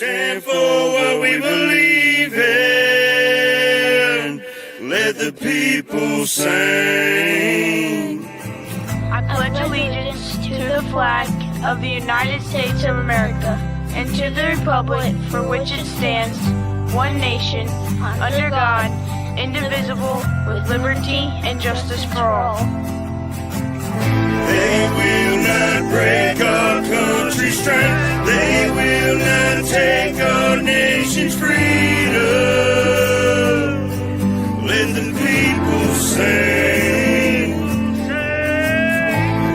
stand for what we believe in. Let the people sing. I pledge allegiance to the flag of the United States of America and to the republic for which it stands, one nation, under God, indivisible, with liberty and justice for all. They will not break our country's strength. They will not take our nation's freedom. Let the people sing.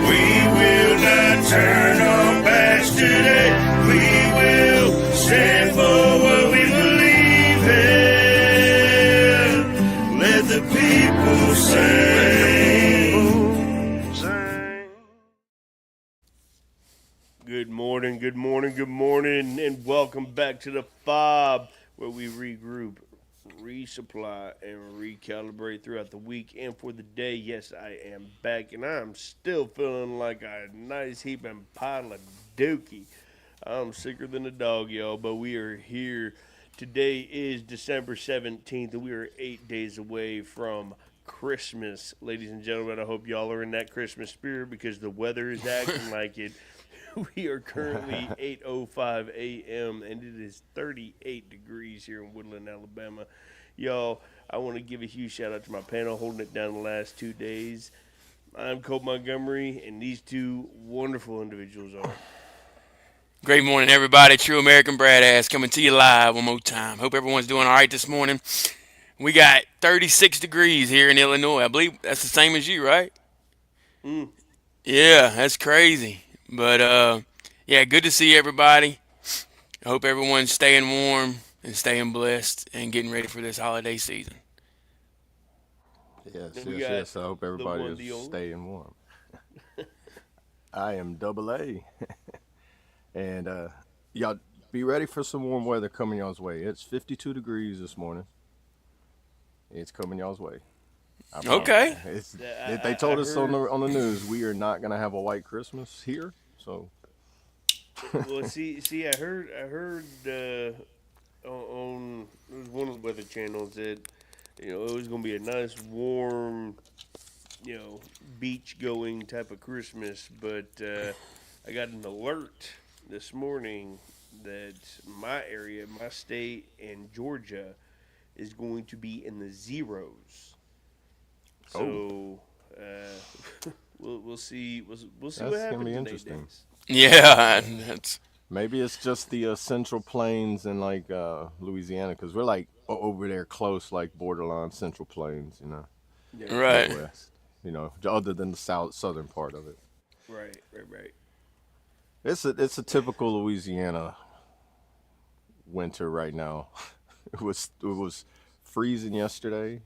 We will not turn our backs today. We will stand for what we believe in. Let the people sing. Good morning, good morning, good morning, and welcome back to the F.O.B, where we regroup, resupply, and recalibrate throughout the week and for the day. Yes, I am back, and I'm still feeling like a nice heaping pile of dookie. I'm sicker than a dog, y'all, but we are here. Today is December 17th, and we are 8 days away from Christmas. Ladies and gentlemen, I hope y'all are in that Christmas spirit because the weather is acting like it. We are currently 8:05 a.m. and it is 38 degrees here in Woodland, Alabama. Y'all, I want to give a huge shout out to my panel holding it down the last 2 days. I'm Colt Montgomery, and these two wonderful individuals are. Great morning, everybody. True American Brad Ass coming to you live one more time. Hope everyone's doing all right this morning. We got 36 degrees here in Illinois. I believe that's the same as you, right? Yeah, that's crazy. But, yeah, good to see everybody. I hope everyone's staying warm and staying blessed and getting ready for this holiday season. Yes. I hope everybody is staying warm. I am Double A. And y'all be ready for some warm weather coming y'all's way. It's 52 degrees this morning. It's coming y'all's way. Okay. They told us on the news we are not gonna have a white Christmas here. So. Well, see, I heard on it was one of the weather channels that it was gonna be a nice warm, beach going type of Christmas, but I got an alert this morning that my area, my state, and Georgia is going to be in the zeros. So we'll see. We'll see what happens. That's gonna be in interesting. 8 days. Yeah, that's Maybe it's just the Central Plains and like Louisiana, because we're like over there close, like borderline Central Plains, right. Midwest, other than the southern part of it. Right. It's a typical Louisiana winter right now. It was freezing yesterday,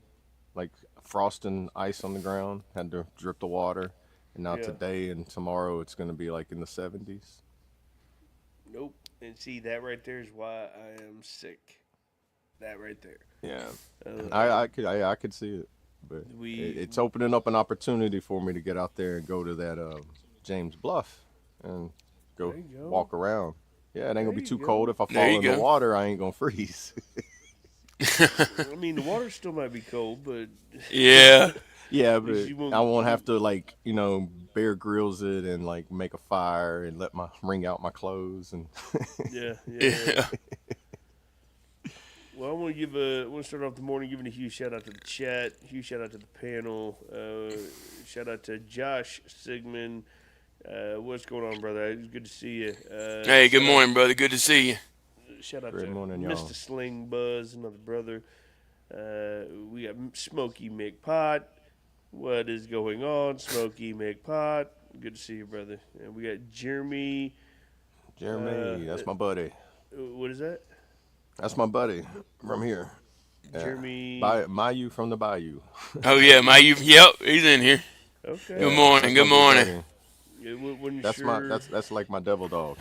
like frost and ice on the ground. Had to drip the water, and now today and tomorrow it's going to be like in the 70s. Nope. And see, that right there is why I am sick. That right there. Yeah, I could see it, but it's opening up an opportunity for me to get out there and go to that James Bluff and go walk around. Yeah, it ain't gonna be too cold. If I fall in the water, I ain't gonna freeze. I mean, the water still might be cold, but Yeah. Yeah, but I won't have to Bear Grylls it and like make a fire and wring out my clothes and. Yeah. Well, I want to start off the morning giving a huge shout out to the chat, huge shout out to the panel, shout out to Josh Sigmund. What's going on, brother? It's good to see you. Hey, good morning, brother. Good to see you. Shout out Good to morning, y'all. Mr. Sling Buzz, another brother. We got Smokey McPot. What is going on, Smokey McPot? Good to see you, brother. And we got Jeremy. That's my buddy. What is that? That's my buddy from here. Jeremy. Mayu from the Bayou. Oh, yeah, yep, he's in here. Okay. Good morning. Good morning. Yeah, wasn't That's sure. that's like my devil dog.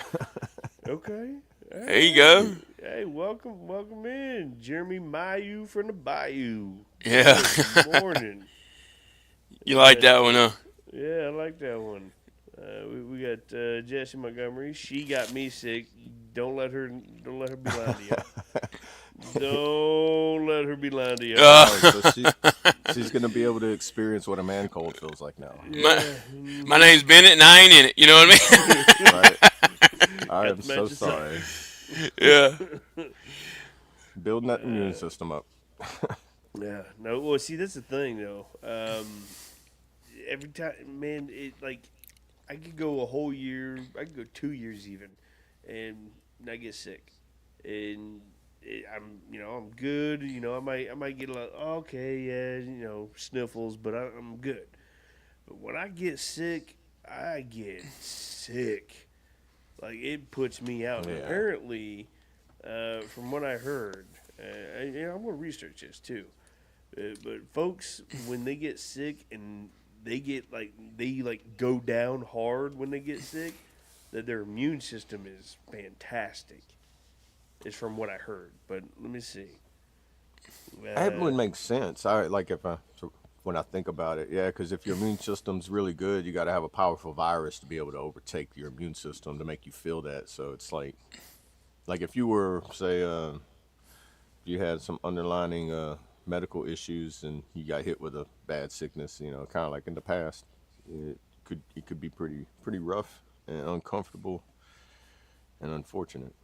Okay. There you go. Hey, welcome in, Jeremy Mayu from the Bayou. Yeah. Good morning. You like that one, huh? Yeah, I like that one. We got Jessie Montgomery. She got me sick. Don't let her be lying to you. Don't let her be lying to you. Oh, so Uh, she's gonna be able to experience what a man cold feels like now. my Yeah. my name's Bennett, and I ain't in it. You know what Right. I Got am the so matches up. sorry. I mean? Yeah. Building that immune system up. Yeah. No. Well, see, that's the thing, though. Every time, man, it like I could go a whole year. I could go 2 years even, and not get sick. And I'm good. I might get a lot. Okay, yeah, sniffles, but I'm good. But when I get sick, I get sick. Like it puts me out. And Yeah. apparently, from what I heard, I'm gonna research this too. But folks, when they get sick and they go down hard when they get sick, that their immune system is fantastic. Is from what I heard. But let me see. That Uh, would make sense. I like if I so when I think about it, yeah, because if your immune system's really good, you got to have a powerful virus to be able to overtake your immune system to make you feel that. So it's like if you were say you had some underlining medical issues and you got hit with a bad sickness, kind of like in the past, it could be pretty rough and uncomfortable and unfortunate.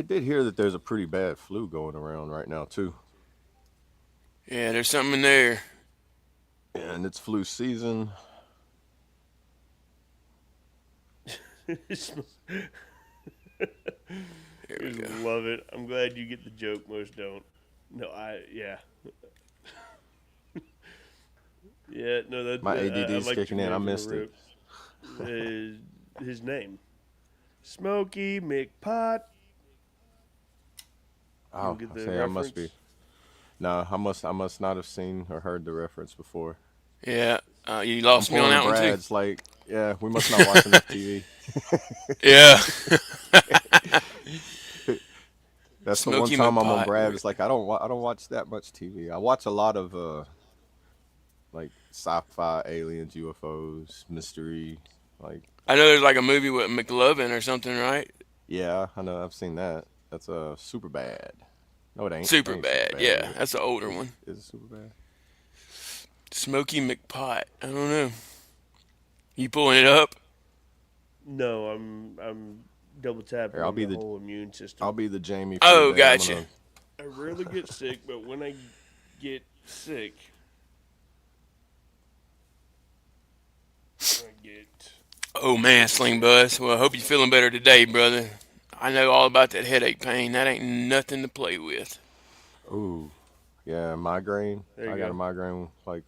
Did hear that there's a pretty bad flu going around right now too, Yeah, there's something in there. and it's flu season. just Here we go. love it. I'm glad you get the joke. Most don't. No, yeah. Yeah, no, My I ADD's liked your kicking in. I name from the missed it. rip. His name, Smokey McPot. You don't Oh, get I the say I must be. reference? No, I must not have seen or heard the reference before. Yeah, you I'm lost me on pulling that one too. Brad's like, yeah, we must not watch enough TV. Yeah. That's the one Smoky time I'm on McPot. Brad. It's like I don't watch that much TV. I watch a lot of like sci-fi, aliens, UFOs, mystery. Like, I know there's like a movie with McLovin or something, right? yeah, I know I've seen that. That's super bad. No, it ain't. It Super ain't super bad. bad, is Yeah, it? that's the older Is one. is it super bad? Smoky McPot. I don't know. You pulling it up? No, I'm double tapping Here, I'll on be the the whole immune I'll system. be the Jamie for the Oh, day. I'm gotcha. gonna. I rarely get sick, but when I get sick, I get. Oh man, Sling Bus. Well, I hope you're feeling better today, brother. I know all about that headache pain. That ain't nothing to play with. Ooh, yeah, migraine. There I you got a go. migraine like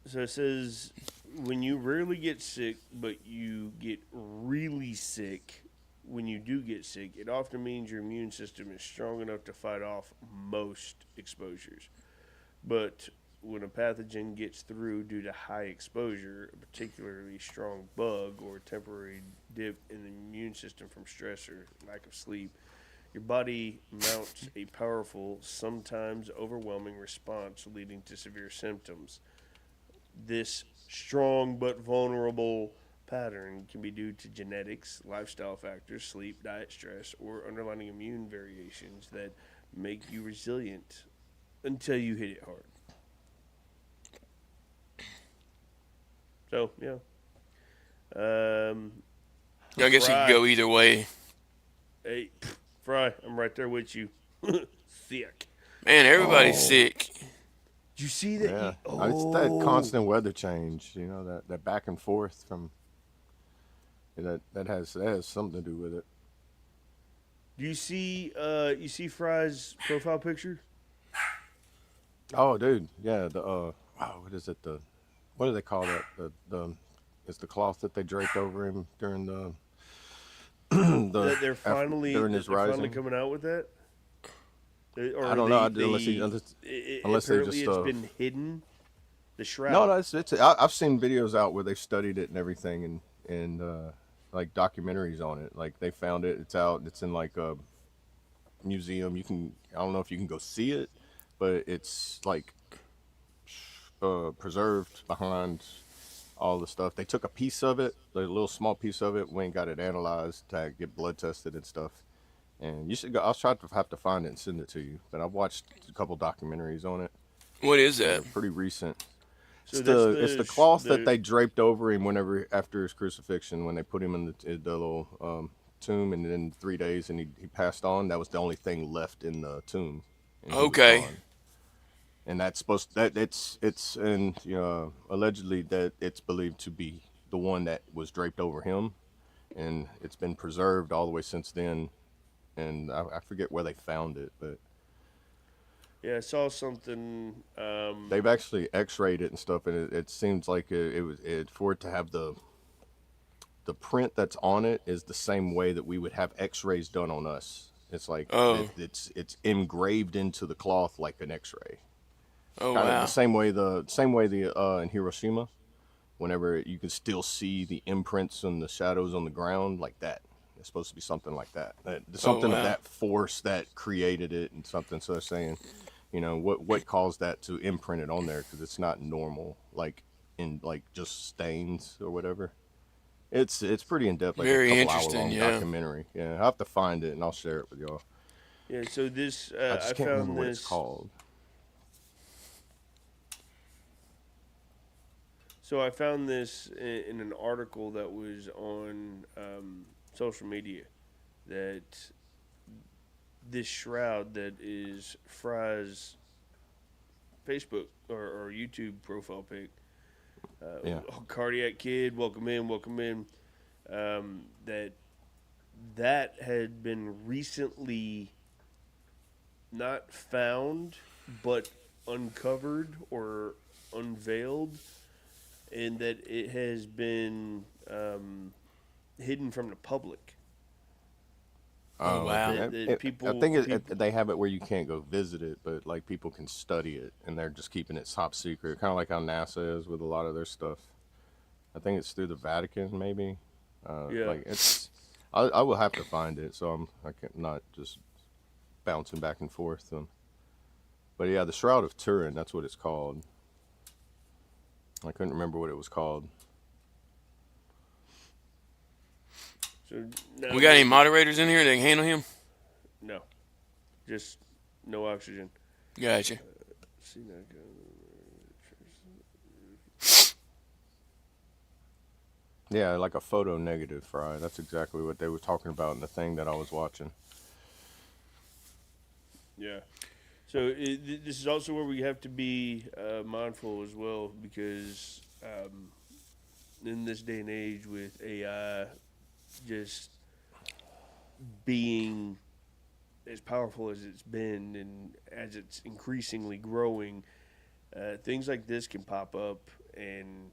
So it says when you rarely get sick, but you get really sick. When you do get sick, it often means your immune system is strong enough to fight off most exposures. But when a pathogen gets through due to high exposure, a particularly strong bug or a temporary dip in the immune system from stress or lack of sleep, your body mounts a powerful, sometimes overwhelming response leading to severe symptoms. This strong but vulnerable pattern can be due to genetics, lifestyle factors, sleep, diet, stress, or underlying immune variations that make you resilient until you hit it hard. So, yeah. I guess it could Fry. go either way. Hey, Fry, I'm right there with you. Sick. Man, everybody's Oh. sick. Did you see that? yeah. It's that Oh. constant weather change. That back and forth from that has something to do with it. Do you see Fry's profile picture? Oh, dude, yeah. The wow, what is it? What do they call that? The it's the cloth that they draped over him during the That they're finally during that his they're finally rising. coming out with that? I Or don't know. Unless they apparently just it's been hidden. The no, shroud. I've seen videos out where they've studied it and everything and like documentaries on it. Like they found it. It's out. It's in like a museum. I don't know if you can go see it, but it's like preserved behind all the stuff. They took a piece of it, a little small piece of it, went and got it analyzed to get blood tested and stuff. And you should go. I'll try to have to find it and send it to you. But I've watched a couple documentaries on it. What is They're that? pretty recent. So that's It's the cloth that they draped over him whenever after his crucifixion, when they put him in the little tomb, and then 3 days and he passed on. That was the only thing left in the tomb, and he was Okay. gone. And that's supposed that it's and allegedly that it's believed to be the one that was draped over him, and it's been preserved all the way since then. And I forget where they found it, but Yeah, I saw something. they've actually X-rayed it and stuff, and it seems like for it to have the print that's on it is the same way that we would have X-rays done on us. It's like Oh. it's engraved into the cloth like an X-ray. Oh Kind of wow. the same way the in Hiroshima, whenever you can still see the imprints and the shadows on the ground like that. It's supposed to be something like that. Something wow. of that force that created it and something. So they're saying, what caused that to imprint it on there, because it's not normal, like in like just stains or whatever. It's pretty in depth, like a Very couple hour interesting. long Yeah. documentary. Yeah, I have to find it and I'll share it with y'all. Yeah, so this I just I can't remember found what this. it's called. So I found this in an article that was on social media, that this shroud that is Fry's Facebook or YouTube profile pic. Yeah. Cardiac Kid, welcome in, welcome in. That had been recently not found, but uncovered or unveiled, and that it has been hidden from the public. Oh, wow. People, I think they have it where you can't go visit it, but like people can study it, and they're just keeping it top secret, kind of like how NASA is with a lot of their stuff. I think it's through the Vatican, maybe. Yeah. Like it's, I will have to find it, so I can not just bouncing back and forth. But yeah, the Shroud of Turin, that's what it's called. I couldn't remember what it was called. So now We got any moderators in here that can handle him? No, just no oxygen. Gotcha. See now. Yeah, like a photo negative fry. That's exactly what they were talking about in the thing that I was watching. Yeah. So this is also where we have to be mindful as well, because in this day and age with AI just being as powerful as it's been and as it's increasingly growing, things like this can pop up and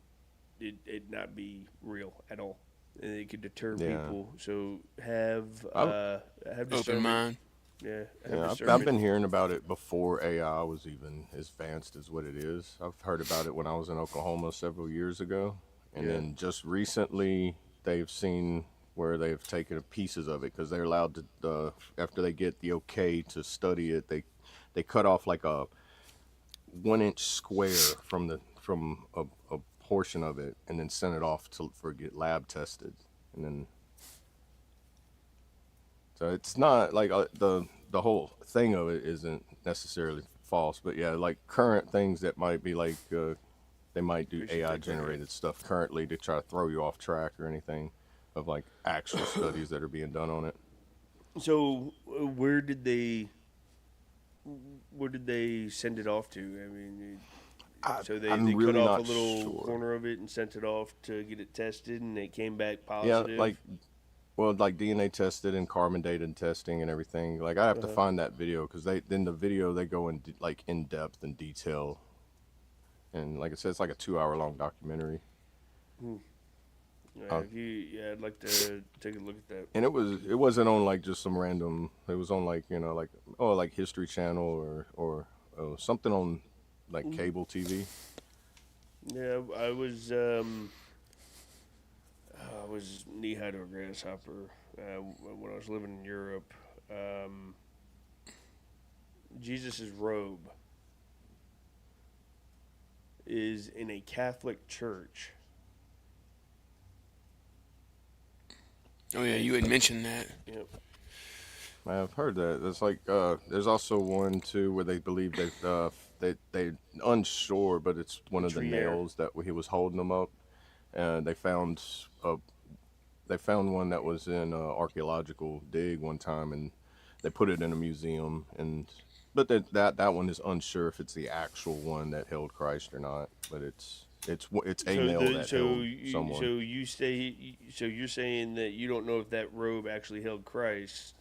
it not be real at all, and it could deter Yeah. people. So have Open discernment. mind. Yeah, Yeah, I've been hearing about it before AI was even as advanced as what it is. I've heard about it when I was in Oklahoma several years ago. And Yeah. then just recently, they've seen where they've taken pieces of it, because they're allowed to, after they get the okay to study it, they cut off like a 1-inch square from a portion of it, and then send it off for get lab tested. And then so it's not like the whole thing of it isn't necessarily false, but yeah, like current things that might be like they might do We should AI take that. generated stuff currently to try to throw you off track or anything of like actual studies that are being done on it. So where did they send it off to? I mean, so they I'm cut really off not a little sure. corner of it and sent it off to get it tested, and it came back Yeah, positive. like DNA tested and carbon dated testing and everything. Like I have to find that video, because they go in like in depth and detail, and like I said, it's like a 2-hour long documentary. I'd like to take a look at that. And it wasn't on like just some random. It was on like like History Channel or something on like cable TV. Yeah, I was knee high to a grasshopper when I was living in Europe. Jesus' robe is in a Catholic church Oh yeah, you had mentioned that. Yep. I've heard that. There's like there's also one too where they believe they unsure, but it's one of the Tree air. nails that he was holding them up, and a they found one that was in a archaeological dig one time, and they put it in a museum, and but that one is unsure if it's the actual one that held Christ or not, but it's a So nail the that so held you so someone. you say so you're saying that you don't know if that robe actually held Christ.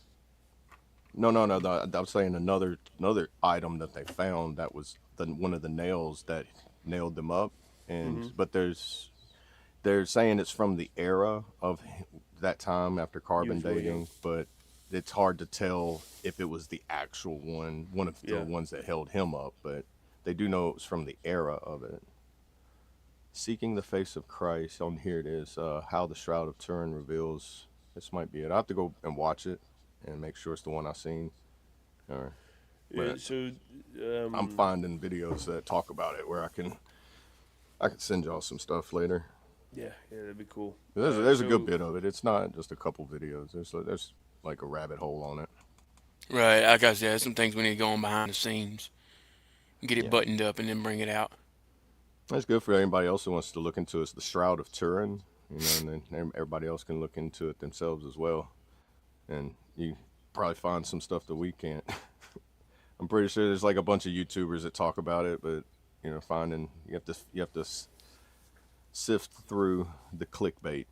No, no, no. I'm saying another item that they found that was one of the nails that nailed them up, and Mm-hmm. but they're saying it's from the era of that time after He carbon was real young. dating, but it's hard to tell if it was the actual one of the Yeah. ones that held him up. But they do know it was from the era of it. Seeking the face of Christ. On here it is. How the Shroud of Turin reveals. This might be it. I have to go and watch it and make sure it's the one I seen. All right. Yeah, But so I'm finding videos that talk about it where I can send y'all some stuff later. yeah, that'd be cool. There's a good So bit of it. It's not just a couple videos. There's like a rabbit hole on it. Right, like I said, some things we need to go on behind the scenes, get it Yeah, buttoned up, and then bring it out. that's good for anybody else who wants to look into it. It's the Shroud of Turin, and then everybody else can look into it themselves as well. And you probably find some stuff that we can't. I'm pretty sure there's like a bunch of YouTubers that talk about it, but finding you have to sift through the clickbait.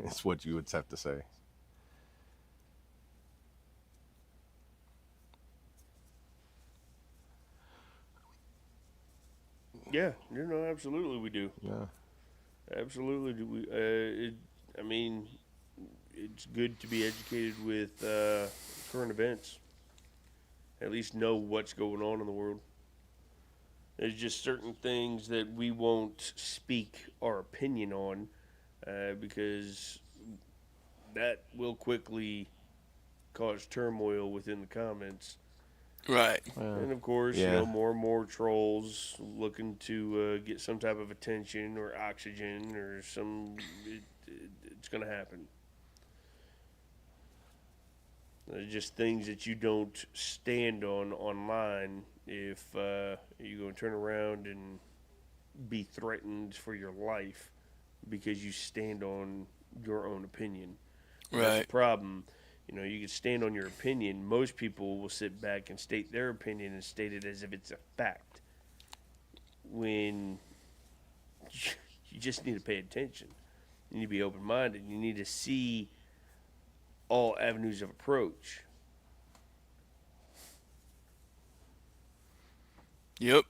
It's what you would have to say. yeah, absolutely we do. Yeah. Absolutely do we. I mean, it's good to be educated with current events. At least know what's going on in the world. There's just certain things that we won't speak our opinion on because that will quickly cause turmoil within the comments. Right. And of course, Yeah. more and more trolls looking to get some type of attention or oxygen or it's going to happen. Just things that you don't stand on online if you're going to turn around and be threatened for your life because you stand on your own opinion. That's the Right. problem. You can stand on your opinion. Most people will sit back and state their opinion and state it as if it's a fact. When you just need to pay attention. You need to be open minded. You need to see all avenues of approach. Yep.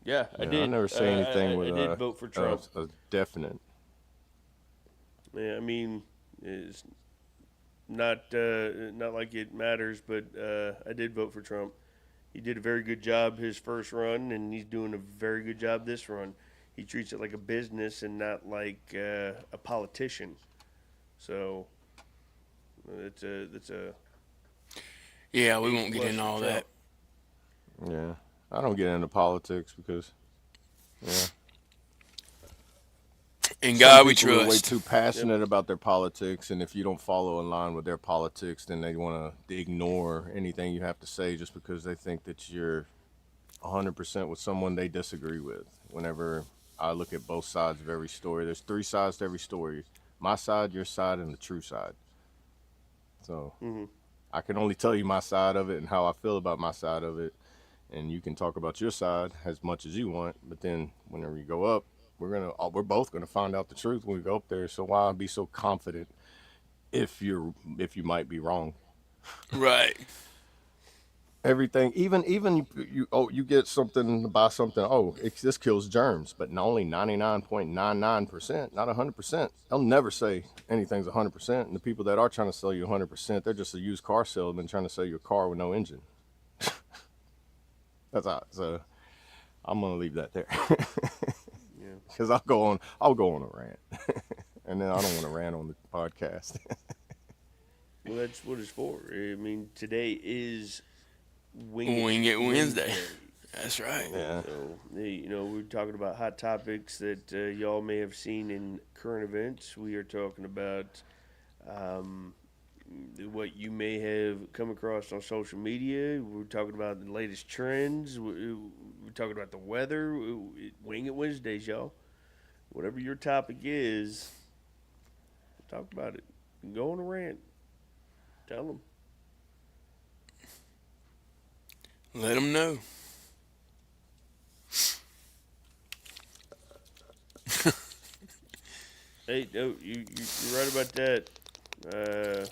Yeah, I Yeah, I did. never say anything with I did vote for Trump. a definite. Yeah, I mean, it's not like it matters, but I did vote for Trump. He did a very good job his first run, and he's doing a very good job this run. He treats it like a business and not like a politician. So that's a Yeah, we A won't get plus into for all Trump. that. Yeah, I don't get into politics because yeah, In some God we people are way trust. too passionate about their politics, and if you don't follow in line with their politics, then they want to ignore anything you have to say just because they think that you're 100% with someone they disagree with. Whenever I look at both sides of every story, there's three sides to every story: my side, your side, and the true side. So hmm I can only tell you my side of it and how I feel about my side of it, and you can talk about your side as much as you want. But then whenever you go up, we're both gonna find out the truth when we go up there. So why be so confident if you might be wrong? Right. Everything, even you get something, buy something. Oh, this kills germs, but not only 99.99%, not 100%. They'll never say anything's 100%. And the people that are trying to sell you 100%, they're just a used car salesman trying to sell you a car with no engine. That's all. So I'm gonna leave that there Yeah. because I'll go on a rant, and then I don't want to rant on the podcast. Well, that's what it's for. I mean, today is Wing Wing It Wednesday. That's right. Yeah. So, we're talking about hot topics that y'all may have seen in current events. We are talking about um, what you may have come across on social media. We're talking about the latest trends. We're talking about the weather. Wing It Wednesdays, y'all. Whatever your topic is, talk about it. Go on a rant. Tell them. Let them know. Hey, no, you're right about that. Uh,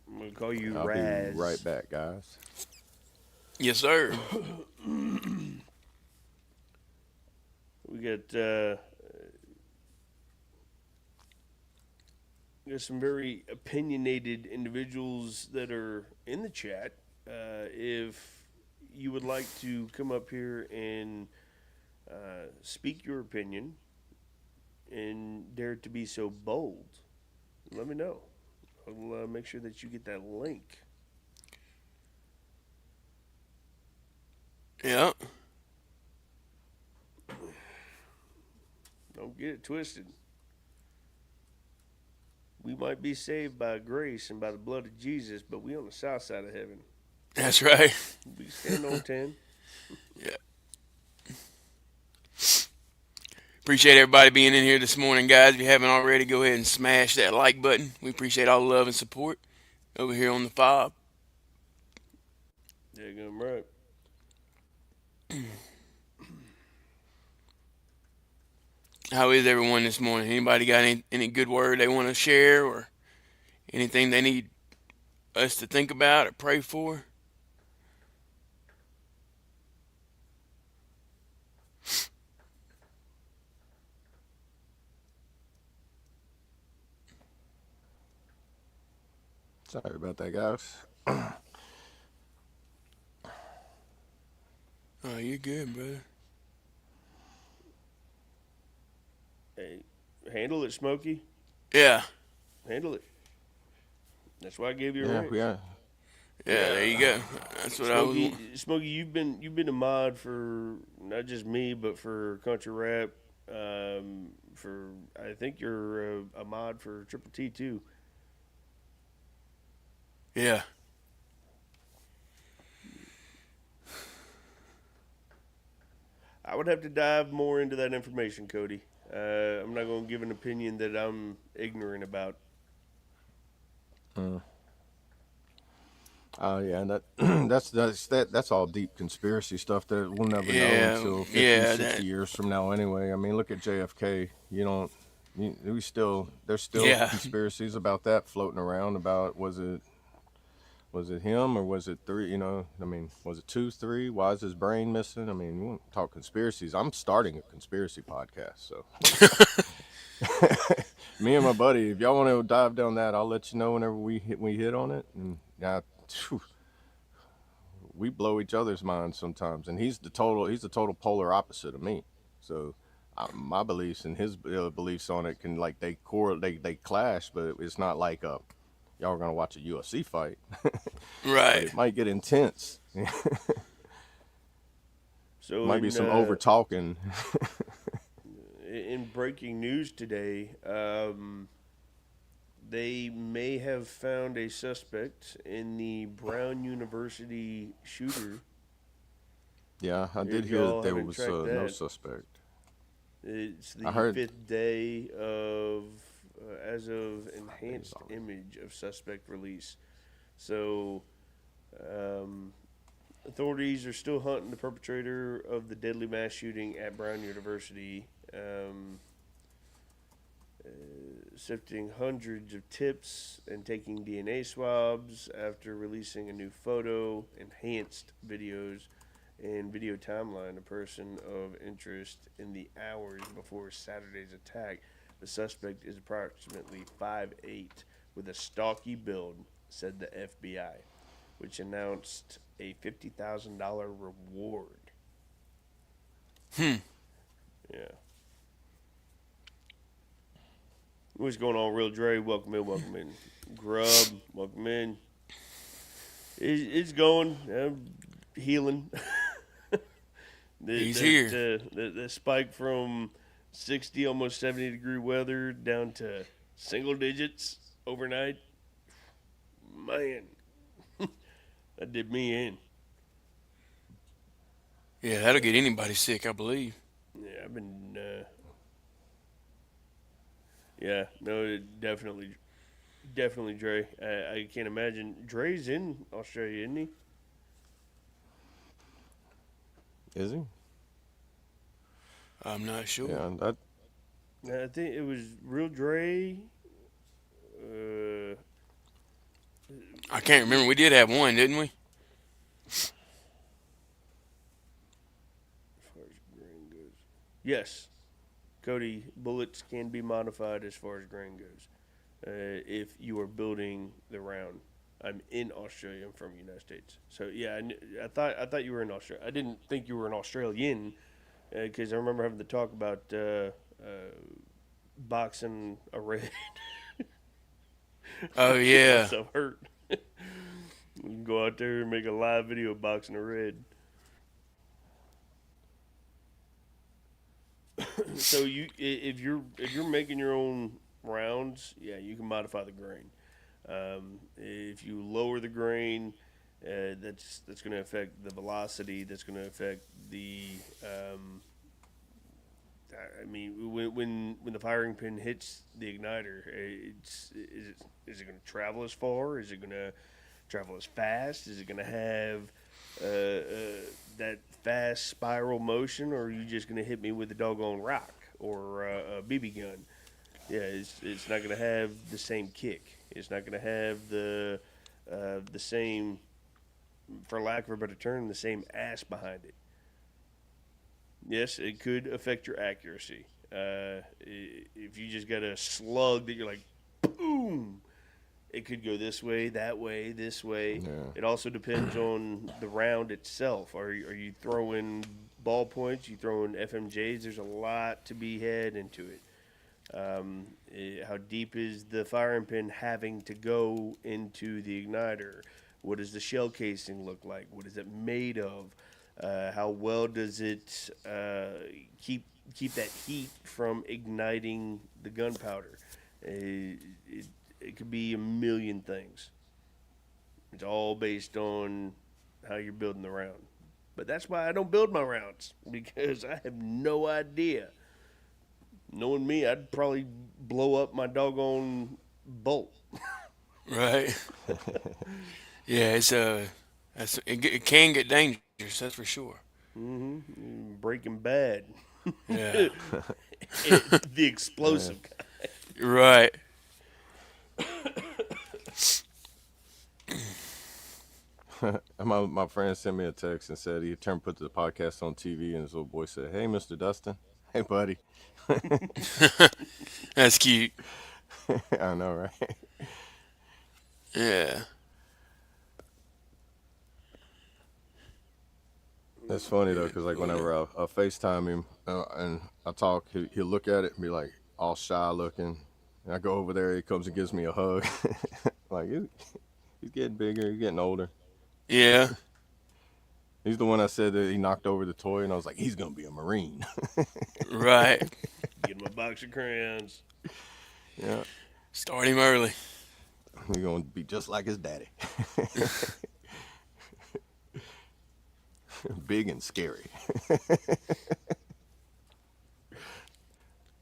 I'm gonna call you I'll be right Raz. back, guys. Yes, sir. We got some very opinionated individuals that are in the chat. If you would like to come up here and speak your opinion and dare to be so bold, let me know. I'll make sure that you get that link. Yeah. Don't get it twisted. We might be saved by grace and by the blood of Jesus, but we on the south side of heaven. That's right. We stand on 10. Yeah. Appreciate everybody being in here this morning, guys. If you haven't already, go ahead and smash that like button. We appreciate all the love and support over here on the F.O.B. There you go, right. How is everyone this morning? Anybody got any good word they want to share or anything they need us to think about or pray for? Sorry about that, guys. Oh, you're good, brother. Hey, handle it, Smokey. Yeah. Handle it. That's why I gave you a Yeah, ring. we are. Yeah, there you go. That's what I was. Smokey, you've been a mod for not just me, but for country rap. For I think you're a mod for Triple T too. Yeah. I would have to dive more into that information, Cody. I'm not going to give an opinion that I'm ignorant about. Yeah, and that's all deep conspiracy stuff that we'll never know Yeah. until 50, Yeah. 60 years from now anyway. I mean, look at JFK. There's still Yeah. conspiracies about that floating around about was it him or was it three, I mean, was it 2, 3? Why is his brain missing? I mean, we won't talk conspiracies. I'm starting a conspiracy podcast, so me and my buddy, if y'all want to dive down that, I'll let you know whenever we hit on it. And yeah, we blow each other's minds sometimes, and he's the total polar opposite of me. So my beliefs and his beliefs on it can they clash, but it's not like y'all are gonna watch a UFC fight. But Right. it might get intense. So Might be some over talking. In breaking news today, they may have found a suspect in the Brown University shooter. Yeah, I did If hear y'all that there haven't was tracked no that. suspect. It's I the heard- 5th day of as of enhanced image of suspect release. So, authorities are still hunting the perpetrator of the deadly mass shooting at Brown University, sifting hundreds of tips and taking DNA swabs after releasing a new photo, enhanced videos, and video timeline. A person of interest in the hours before Saturday's attack. The suspect is approximately 5'8", with a stocky build, said the FBI, which announced a $50,000 reward. Yeah. What's going on, Real Dre? Welcome in, welcome in. Grub, welcome in. It's going, healing. He's here. The spike from 60, almost 70-degree weather down to single digits overnight. Man, that did me in. Yeah, that'll get anybody sick, I believe. Yeah, I've been. Yeah, no, definitely Dre. I can't imagine. Dre's in Australia, isn't he? Is he? I'm not sure. Yeah, that I think it was real Dre. Uh, I can't remember. We did have one, didn't we? as far as grain goes, yes, Cody. Bullets can be modified as far as grain goes. If you are building the round, I'm in Australia. I'm from the United States. So yeah, I thought you were in Australia. I didn't think you were an Australian because I remember having to talk about boxing a red. Oh, yeah. Myself hurt. Go out there and make a live video of boxing a red. So if you're making your own rounds, yeah, you can modify the grain. If you lower the grain, that's going to affect the velocity. That's going to affect the. I mean, when the firing pin hits the igniter, is it going to travel as far? Is it going to travel as fast? Is it going to have that fast spiral motion, or are you just going to hit me with a doggone rock or a BB gun? Yeah, it's not going to have the same kick. It's not going to have the same, for lack of a better term, the same ass behind it. Yes, it could affect your accuracy. If you just got a slug that you're like, boom, it could go this way, that way, this way. Yeah. It also depends on the round itself. Are you throwing ballpoints? You throwing FMJs? There's a lot to be had into it. How deep is the firing pin having to go into the igniter? What does the shell casing look like? What is it made of? How well does it keep that heat from igniting the gunpowder? It could be a million things. It's all based on how you're building the round. But that's why I don't build my rounds, because I have no idea. Knowing me, I'd probably blow up my doggone bolt. Right. Yeah, it can get dangerous. That's for sure. Mm-hmm. Breaking Bad. Yeah. The explosive guy. Right. my friend sent me a text and said he turned put the podcast on TV, and his little boy said, "Hey, Mr. Dustin." Hey, buddy. That's cute. I know, right? Yeah. That's funny though, because like whenever I FaceTime him and I talk, he'll look at it and be like all shy looking. And I go over there, he comes and gives me a hug. Like he's getting bigger, he's getting older. Yeah. He's the one I said that he knocked over the toy, and I was like, he's gonna be a Marine. Right. Get my box of crayons. Yeah, Start him early. he's gonna be just like his daddy. Big and scary.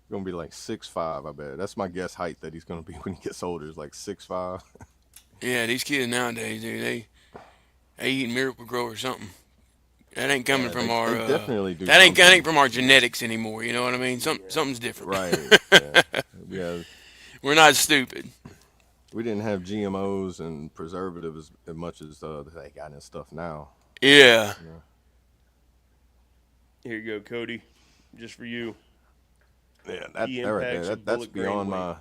Gonna be like 6'5", I bet. That's my guess height that he's gonna be when he gets older. Is like 6'5". Yeah, these kids nowadays, dude, they eating Miracle Grow or something. That ain't coming from our. They definitely do. That ain't from our genetics anymore. You know what I mean? Something's different. Right. Yeah. Yeah. We're not stupid. We didn't have GMOs and preservatives as much as they got in stuff now. Yeah. Here you go, Cody. Just for you. Yeah, that Key right impacts there. of That's bullet grain beyond weight.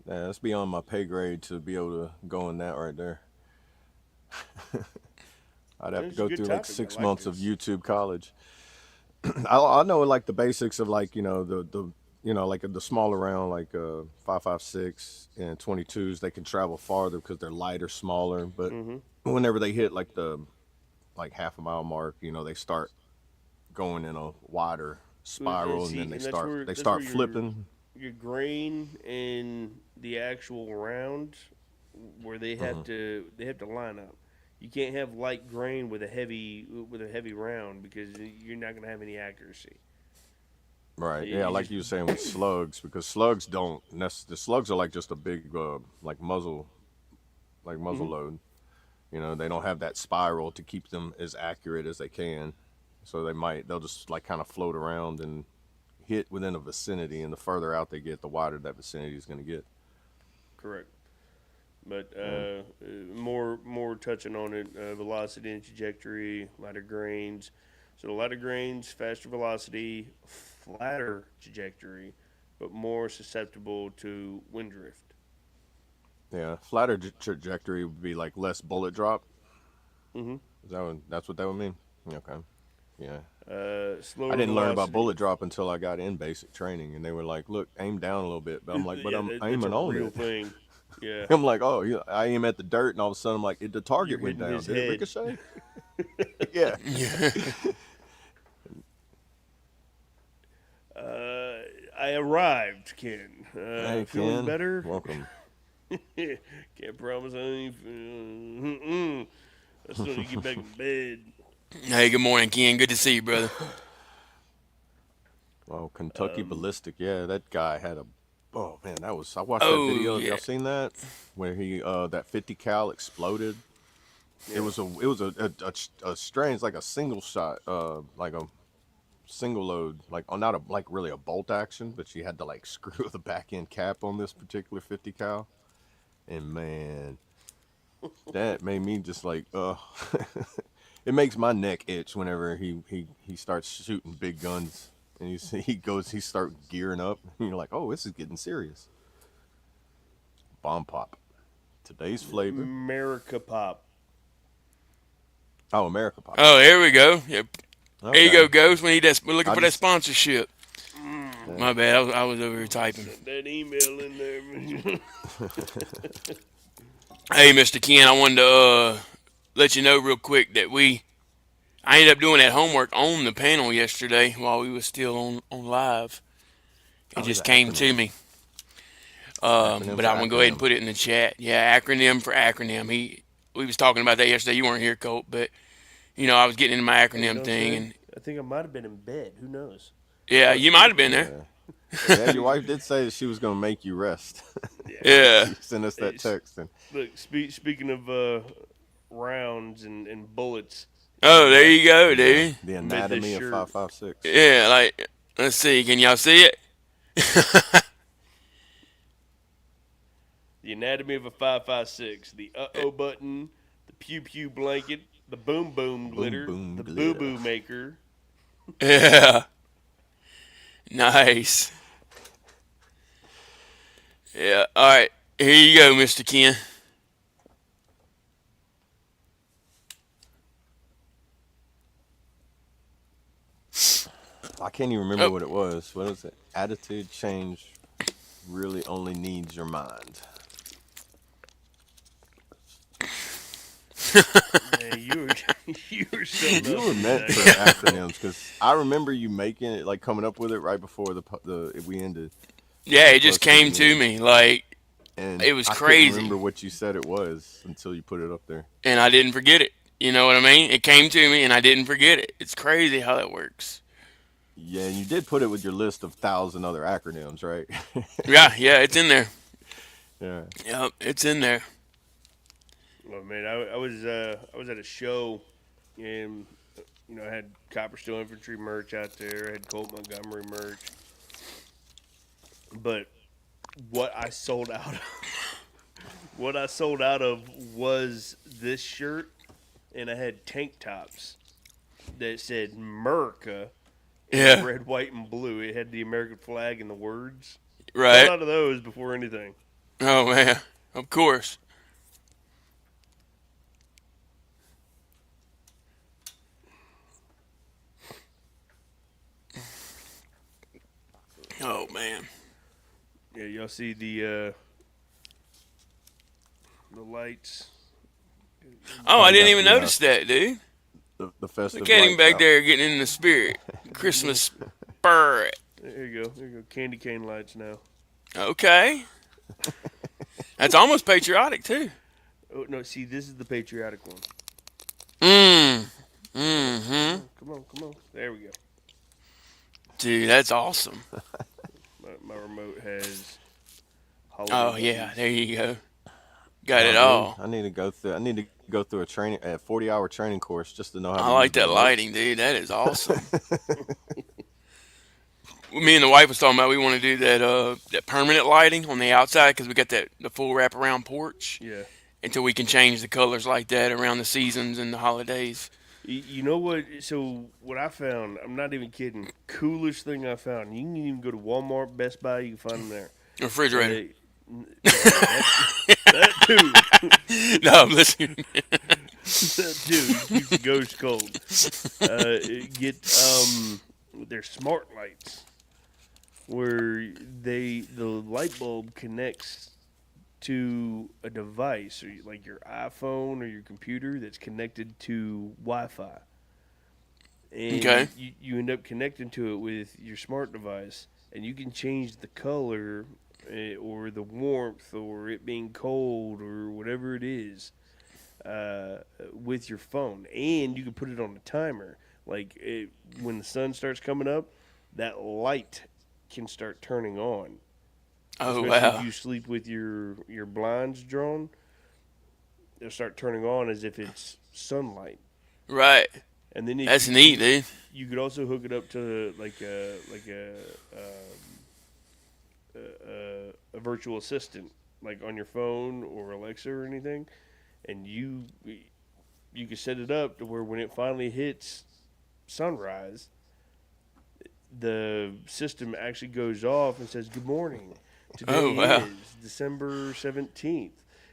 that's beyond my pay grade to be able to go in that right there. I'd have It's to a go good through topic. like 6 I like months of this. YouTube college. I know like the basics of like the like the smaller round like 5.56 and 22s. They can travel farther because they're lighter, smaller. But whenever they hit like the like half a mile mark, they start going in a wider And spiral, and then see, they and start they that's where start flipping. your grain and the actual round where they have to line up. You can't have light grain with a heavy round because you're not going to have any accuracy. Right. Yeah, You like just you were saying with slugs, because slugs don't. The slugs are like just a big like muzzle Mhm. load. They don't have that spiral to keep them as accurate as they can. So they'll just like kind of float around and hit within a vicinity, and the further out they get, the wider that vicinity is going to get. correct. But And more touching on it, velocity and trajectory, lighter grains. So the lighter grains, faster velocity, flatter trajectory, but more susceptible to wind drift. yeah, flatter trajectory would be like less bullet drop. Hmm. That's what that would mean? Okay. Yeah. I Slower didn't learn about velocity. bullet drop until I got in basic training, and they were like, "Look, aim down a little bit." But I'm like, "But Yeah, I'm that's a aiming on real it." thing. Yeah, I'm like, "Oh, yeah." I aim at the dirt, and all of a sudden, I'm like, "The you're target went hitting down. his Did it head. ricochet?" Yeah. I arrived, Ken. Hey, Feeling Ken, better? welcome. Can't promise anything. I still need to get back in bed. Hey, good morning, Ken. Good to see you, brother. Well, Kentucky Um, Ballistic. Yeah, that guy had a. Oh man, that was. I watched that Oh video. Have y'all yeah, seen that? Where that 50 cal exploded. It yeah. was a strange, like a single shot, like a single load, like not a like really a bolt action, but she had to like screw the back end cap on this particular 50 cal, and man, that made me just like, it makes my neck itch whenever he starts shooting big guns, and he start gearing up, and you're like, oh, this is getting serious. Bomb pop, today's flavor. America Pop. Oh, America pop. oh, here we go. Yep. There you Okay, go, Ghost. We're looking I for that just sponsorship. Mm, My bad. I was over here typing. send that email in there. Hey, Mr. Ken, I wanted to let you know real quick that I ended up doing that homework on the panel yesterday while we was still on live. It oh, there's just an came to acronym. me. Acronym But for I'm gonna go ahead and acronym. put it in the chat. Yeah, acronym for acronym. We was talking about that yesterday. You weren't here, Colt, but I was getting into my Hey, you acronym know what I'm thing, saying? and I think I might have been in bed. Who knows? yeah, Look, you might have been there. Yeah. hey, Yeah, your wife did say that she was gonna make you rest. yeah. Yeah. She sent us Hey, that text, and look, speaking of rounds and bullets, Oh, there I you go, yeah, dude. the made this anatomy of shirt. 5.56. Yeah, like let's see. Can y'all see it? The anatomy of a 5.56. The uh-oh button, the pew-pew blanket, the boom-boom Boom glitter, boom the glitter. boo-boo maker. Yeah. Nice. Yeah. All right. Here you go, Mr. Ken. I can't even remember Oh. what it was. What is it? Attitude change really only needs your mind. Man, you were you were something You else were with meant that for guy. acronyms because I remember you making it, like coming up with it right before the we ended, Yeah, it just close to came the to end, me like and it was I couldn't crazy, remember what you said it was until you put it up there. and I didn't forget it. You know what I mean? It came to me, and I didn't forget it. It's crazy how that works. Yeah, and you did put it with your list of 1,000 other acronyms, right? Yeah, yeah, it's in there. Yeah. Yep, it's in there. Oh man, I was at a show, and I had Copper Steel Infantry merch out there. I had Colt Montgomery merch, but what I sold out of, what I sold out of was this shirt, and I had tank tops that said America in Yeah, red, white, and blue. It had the American flag and the words. Sold right. out of those before anything. Oh man, of course. Oh man. Yeah, y'all see the lights Oh, I didn't got even notice that, dude. the festive Look at him lights back out. there getting in the spirit. Christmas spirit. There you go. There you go. Candy cane lights now. Okay. That's almost patriotic, too. Oh no! See, this is the patriotic one. Mm. Come Mm-hmm. on, come on, come on. There we go. Dude, that's awesome. My remote has holiday Oh, yeah. buttons. There you go. Got Oh, it dude, all. I need to go through. A 40-hour training course just to know how I to like use that remotes. lighting, dude. That is awesome. Me and the wife was talking about we want to do that permanent lighting on the outside because we got the full wraparound porch Yeah. until we can change the colors like that around the seasons and the holidays. You know what? So what I found, I'm not even kidding. Coolest thing I found. You can even go to Walmart, Best Buy. You can find them there. Refrigerator. That too. No, I'm listening. That too. Keeps the ghost cold. Get their smart lights, where the light bulb connects to a device, or like your iPhone or your computer that's connected to Wi-Fi, and Okay. you end up connecting to it with your smart device, and you can change the color or the warmth or it being cold or whatever it is with your phone, and you can put it on a timer. Like when the sun starts coming up, that light can start turning on. Oh, Especially if wow. you sleep with your blinds drawn, they'll start turning on as if it's sunlight. Right. And then if That's neat, dude. you could also hook it up to a virtual assistant, like on your phone or Alexa or anything, and you can set it up to where when it finally hits sunrise, the system actually goes off and says, "Good morning. Today Oh, wow. is December 17th.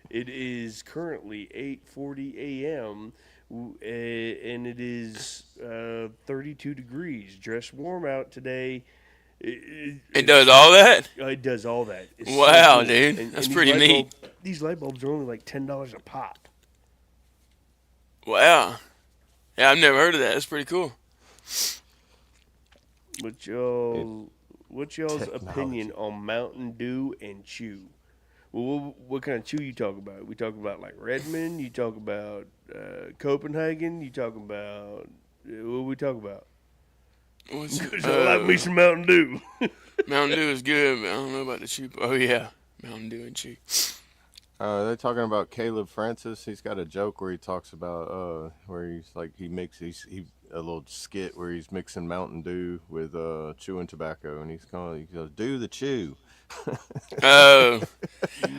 It is currently 8:40 a.m. And it is 32 degrees. Dress warm out today." It does all that? It does all that. It's so Wow, cool. dude. And That's these pretty neat. these light bulbs are only like $10 a pop. Wow. Yeah, I've never heard of that. That's pretty cool. What's y'all's Technology. opinion on Mountain Dew and chew? Well, what kind of chew you talk about? We talk about like Redmond. You talk about Copenhagen. You talk about what we talk about? What's, Because I like me some Mountain Dew. Mountain Dew is good, but I don't know about the chew. Oh, yeah. Mountain Dew and chew. They're talking about Caleb Francis. He's got a joke where he talks about where he's like he a little skit where he's mixing Mountain Dew with chewing tobacco, and he goes, "Do the chew." Oh,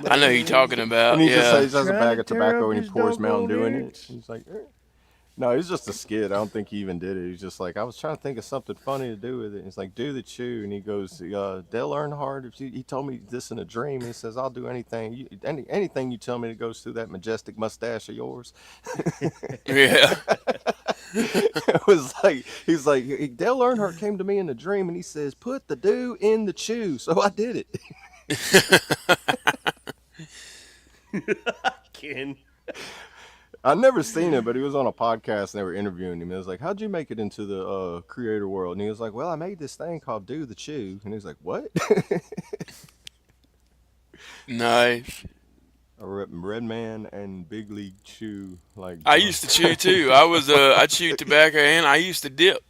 I know who you're talking about. And he just Yeah. he has a Trying bag to of tear tobacco up and he his pours Mountain Dew in it. doggone He's like, no, it's just a skit. I don't think he even did it. He's just like, I was trying to think of something funny to do with it. He's like, do the chew, and he goes, Dale Earnhardt. He told me this in a dream. He says, I'll do anything. Anything you tell me that goes through that majestic mustache of yours. Yeah. It was like he's like Dale Earnhardt came to me in a dream and he says, put the dew in the chew. So I did it. Ken. I've never seen it, but he was on a podcast and they were interviewing him. It was like, how'd you make it into the creator world? And he was like, well, I made this thing called Do the Chew. And he was like, what? Nice. Red Man and Big League Chew. Like I used to chew too. I chewed tobacco and I used to dip.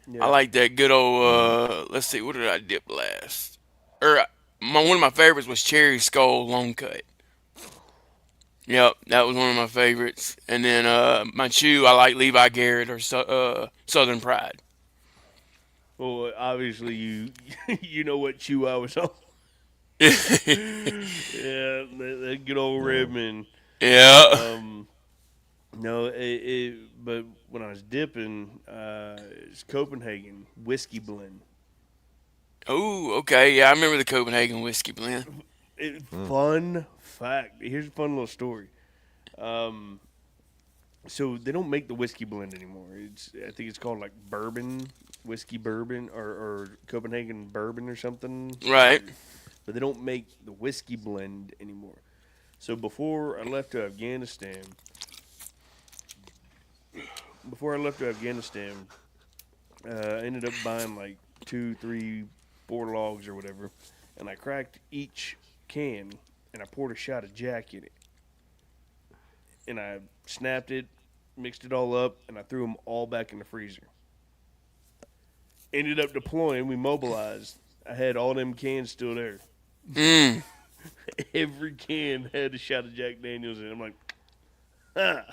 Yeah. I like that good old, let's see, what did I dip last? One of my favorites was Cherry Skull Long Cut. Yep, that was one of my favorites. And then my chew, I like Levi Garrett or Southern Pride. Well, obviously you know what chew I was on. Yeah. Yeah, that good old Redmond. Yeah. No, but when I was dipping, it's Copenhagen whiskey blend. Oh, okay. Yeah, I remember the Copenhagen whiskey blend. Fun fact. Here's a fun little story. So they don't make the whiskey blend anymore. I think it's called like whiskey bourbon, or Copenhagen bourbon or something. Right. But they don't make the whiskey blend anymore. So before I left to Afghanistan, before I left to Afghanistan, I ended up buying like 2, 3, 4 logs or whatever, and I cracked each can and I poured a shot of Jack in it, and I snapped it, mixed it all up, and I threw them all back in the freezer. Ended up deploying. We mobilized. I had all them cans still there. Mm. Every can had a shot of Jack Daniels in it. I'm like, ah.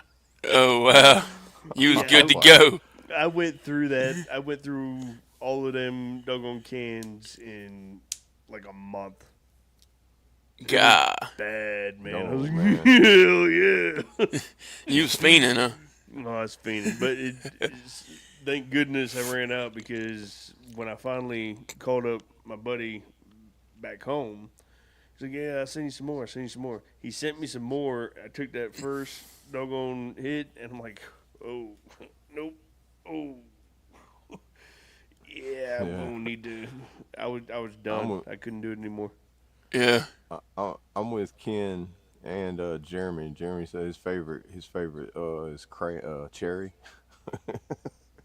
Oh, wow. You was Yeah, good to go. I went through that. I went through all of them doggone cans in like a month. God. Bad, man. No, I was like, man. hell yeah. You was fiending, huh? No, I was fiending. But thank goodness I ran out, because when I finally called up my buddy back home, he's like, yeah, I sent you some more. He sent me some more. I took that first doggone hit, and I'm like, oh, nope. Oh. Yeah, I won't need to. I was done. I couldn't do it anymore. Yeah. I'm with Ken and Jeremy. Jeremy said his favorite is cherry.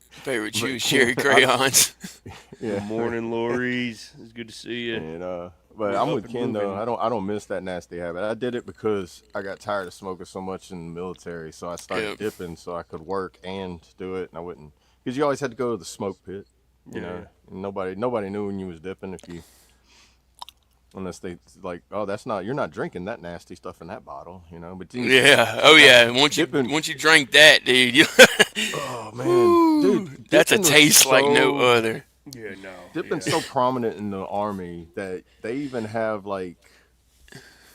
Favorite chew cherry crayons. Yeah. Good morning, Lori's. It's good to see you. And but We're I'm up with and Ken though. moving. I don't miss that nasty habit. I did it because I got tired of smoking so much in the military, so I started Yep. dipping so I could work and do it, and I wouldn't, because you always had to go to the smoke pit, you know. And nobody knew when you was dipping if you, unless they like, oh, you're not drinking that nasty stuff in that bottle, you know. But then, Yeah. Oh, yeah. Once Dipping. you drink that, dude, you, oh man, dude, that's a dipping was taste like no so- other. Yeah, no. Dipping's so prominent in the Army that they even have like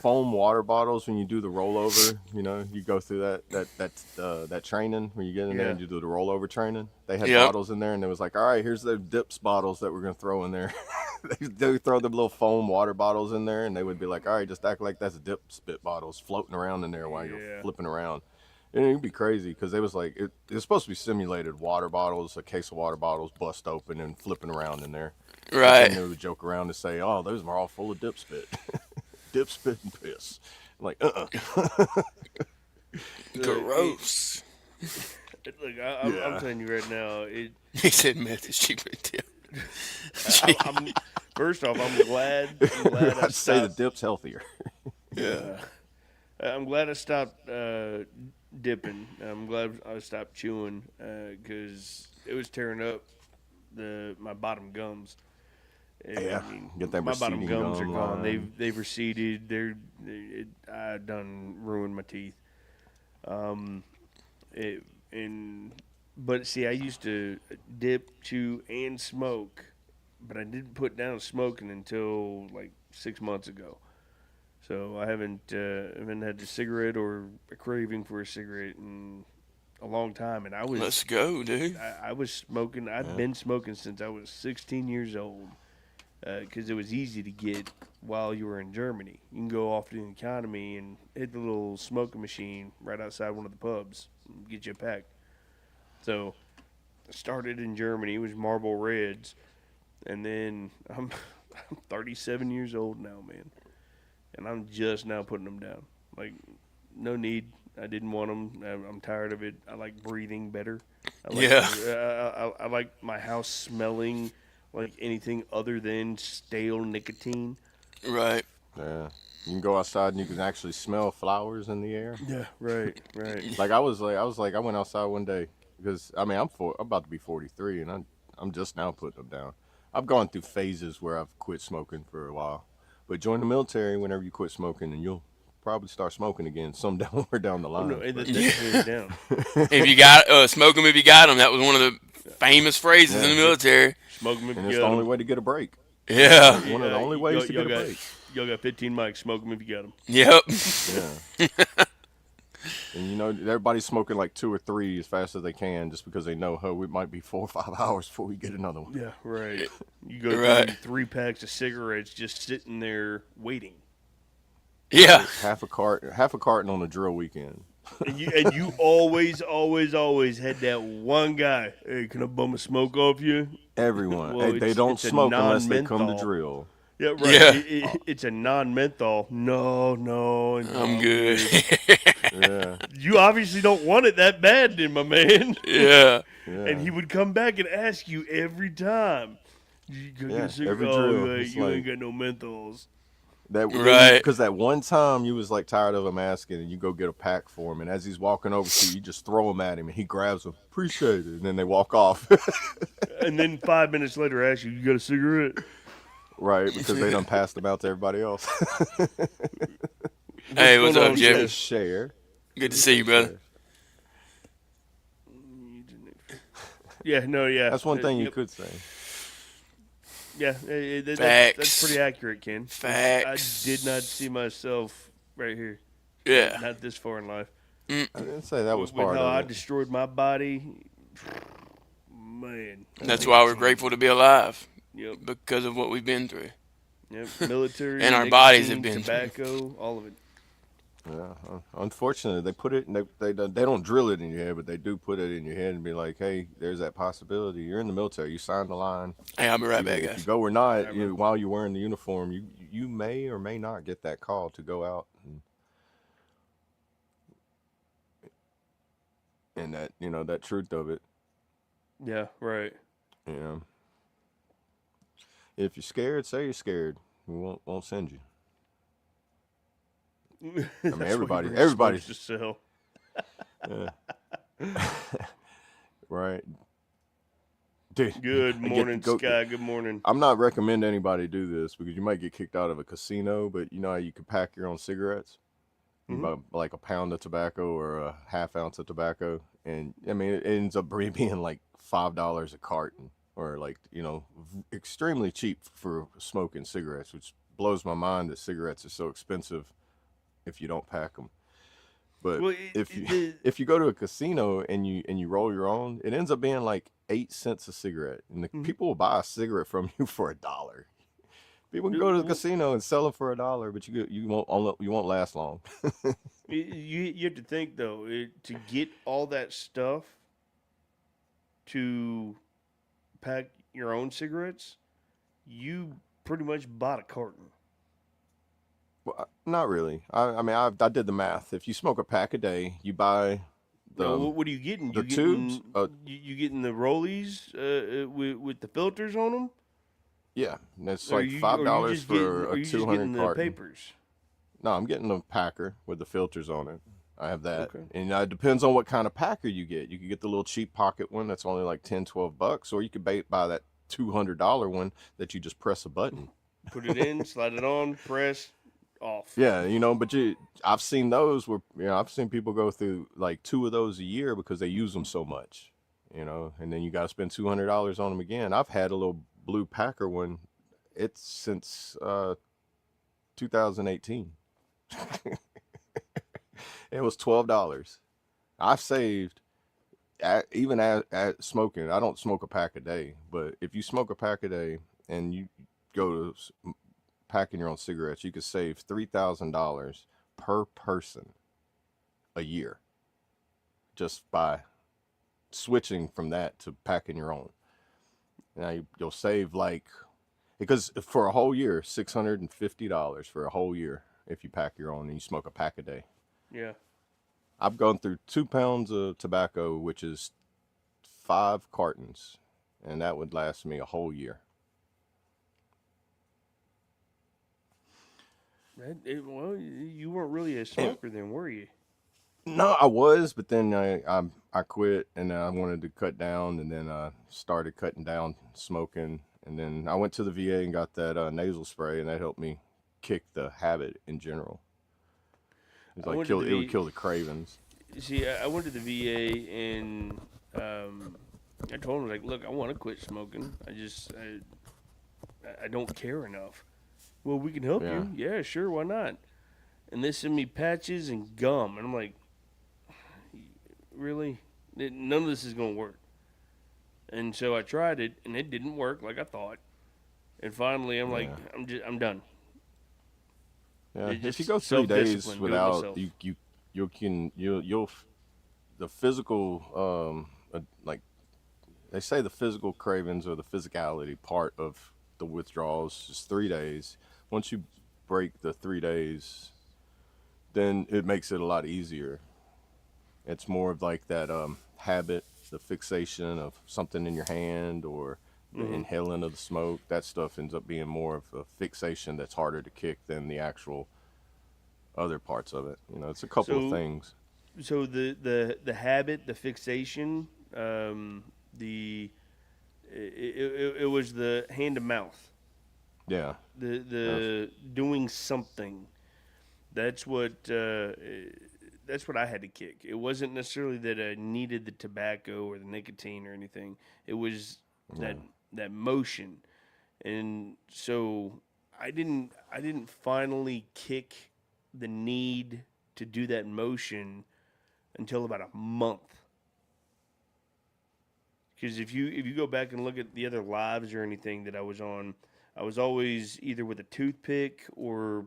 foam water bottles when you do the rollover. You know, you go through that training when you get in there and you do the rollover training. They had Yep. bottles in there, and it was like, all right, here's the dips bottles that we're gonna throw in there. they would throw the little foam water bottles in there, and they would be like, all right, just act like that's dip spit bottles floating around in there while you're flipping around. And it'd be crazy because they was like, it was supposed to be simulated water bottles, a case of water bottles bust open and flipping around in there. Right. And they would joke around and say, oh, those are all full of dip spit. Dip spit and piss. I'm like, Gross. Look, I'm telling you right now, He said meth is cheaper than dip. first off, I'm glad I I'd say the stopped. dip's healthier. Yeah. I'm glad I stopped dipping. I'm glad I stopped chewing because it was tearing up my bottom gums. Yeah, get that my bottom receding gums are gum gone. line. They've receded. I done ruined my teeth. But see, I used to dip, chew, and smoke, but I didn't put down smoking until like 6 months ago. So I haven't had a cigarette or a craving for a cigarette in a long time. And Let's go, dude. I was smoking. I've been smoking since I was 16 years old because it was easy to get while you were in Germany. You can go off to the economy and hit the little smoking machine right outside one of the pubs and get you a pack. So I started in Germany. It was Marlboro Reds. And then I'm 37 years old now, man. And I'm just now putting them down. Like, no need. I didn't want them. I'm tired of it. I like breathing better. I like my house smelling like anything other than stale nicotine. Right. Yeah, you can go outside and you can actually smell flowers in the air. Yeah, right. Like I went outside one day because I'm about to be 43 and I'm just now putting them down. I've gone through phases where I've quit smoking for a while, but join the military whenever you quit smoking and you'll probably start smoking again somewhere down the line. No, that's hands down. If you got smoke 'em if you got 'em. That was one of the famous phrases in the military. Smoke them if And you it's got the only 'em. way to get a break. Yeah. One of the only ways to get a break. Y'all got 15 mics. Smoke them if you got them. Yep. Yeah. And you know, everybody's smoking like 2 or 3 as fast as they can just because they know, it might be 4 or 5 hours before we get another one. Yeah, right. You go Right. through 3 packs of cigarettes just sitting there waiting. Yeah. Half a carton on a drill weekend. And you always had that one guy. Hey, can I bum a smoke off you? Everyone. Well, Hey, they it's don't a smoke unless they come to non-menthol. drill. Yeah, right. Yeah. It's a non-menthol. No, I'm good. Yeah, You obviously don't want it that bad, then, my man. Yeah. And yeah, he would come back and ask you every time. You go get a yeah. cigarette. Every Oh, drill, it's you ain't like got no menthols. that. Right. Because that one time you was like tired of him asking, and you go get a pack for him, and as he's walking over to you, you just throw them at him, and he grabs them. Appreciate it, and then they walk off. And then 5 minutes later, ask you got a cigarette? Right, because they done passed them out to everybody else. Hey, What's what's going up, on, He said Jeff? Jeff? share. Good to He see you, said brother. share. Yeah, no, yeah. That's one thing you Yep. could say. Yeah, that's Facts. pretty accurate, Ken. I did not Facts. see myself right here. Yeah. Not this far in life. Mm. I didn't say that was With part how of I it. destroyed my body, man. That's why we're grateful to be alive Yep, because of what we've been through. yep. Military, And our bodies have nicotine, been through. tobacco, all of it. Yeah, unfortunately, they put it. They don't drill it in your head, but they do put it in your head and be like, "Hey, there's that possibility. You're in the military. You signed the line. Hey, I'll be right back, If you guys. go or not, Right, while you're wearing the uniform, you may or may not get that call to go out and that that truth of it. Yeah, right. You know, if you're scared, say you're scared. We won't send you. That's why you bring everybody's smokes to sell. right. Dude, Good I morning, go. Sky. Good morning. I'm not recommending anybody do this because you might get kicked out of a casino. But you know how you can pack your own cigarettes, you buy like a pound of tobacco or a half ounce of tobacco, and I mean it ends up being like $5 a carton, or like extremely cheap for smoking cigarettes, which blows my mind that cigarettes are so expensive if you don't pack them. But Well, if you go to a casino and you roll your own, it ends up being like 8 cents a cigarette, and the people will buy a cigarette from you for $1. People can go to the casino and sell them for $1, but you won't last long. you have to think though to get all that stuff to pack your own cigarettes, you pretty much bought a carton. Well, not really. I mean, I did the math. If you smoke a pack a day, you buy No, what are you getting? the tubes. You getting the rollies with the filters on them? Yeah, and it's Or like you, or you $5 just for getting, or a you just 200 getting the carton. papers? No, I'm getting a packer with the filters on it. I have that. Okay. And it depends on what kind of packer you get. You can get the little cheap pocket one that's only like $10-12, or you could buy that $200 one that you just press a button. Put it in, slide it on, press, off. Yeah, but I've seen those where I've seen people go through like 2 of those a year because they use them so much, and then you got to spend $200 on them again. I've had a little blue packer one. It's since 2018. It was $12. I've saved, even at smoking. I don't smoke a pack a day, but if you smoke a pack a day and you go to packing your own cigarettes, you could save $3,000 per person a year just by switching from that to packing your own. Now you'll save because for a whole year, $650 for a whole year if you pack your own and you smoke a pack a day. Yeah. I've gone through 2 pounds of tobacco, which is 5 cartons, and that would last me a whole year. Well, you weren't really a smoker then, were you? No, I was, but then I quit, and then I wanted to cut down, and then I started cutting down smoking, and then I went to the VA and got that nasal spray, and that helped me kick the habit in general. It was it would kill the cravings. See, I went to the VA and I told them, like, look, I want to quit smoking. I don't care enough. Well, we can help you. Yeah, sure, why not? And they send me patches and gum, and I'm like, really? None of this is gonna work. And so I tried it, and it didn't work like I thought. And finally, I'm like, I'm done. Yeah, It's if you just go 3 days self-discipline, do it without myself. you'll the physical like they say the physical cravings or the physicality part of the withdrawals, just 3 days. Once you break the 3 days, then it makes it a lot easier. It's more of like that habit, the fixation of something in your hand or the inhaling of the smoke. That stuff ends up being more of a fixation that's harder to kick than the actual other parts of it. It's a couple of So things. so the habit, the fixation, the it was the hand to mouth, Yeah. That's, the doing something. That's what that's what I had to kick. It wasn't necessarily that I needed the tobacco or the nicotine or anything. It was yeah. that motion, and so I didn't finally kick the need to do that motion until about a month. Because if you go back and look at the other lives or anything that I was on, I was always either with a toothpick or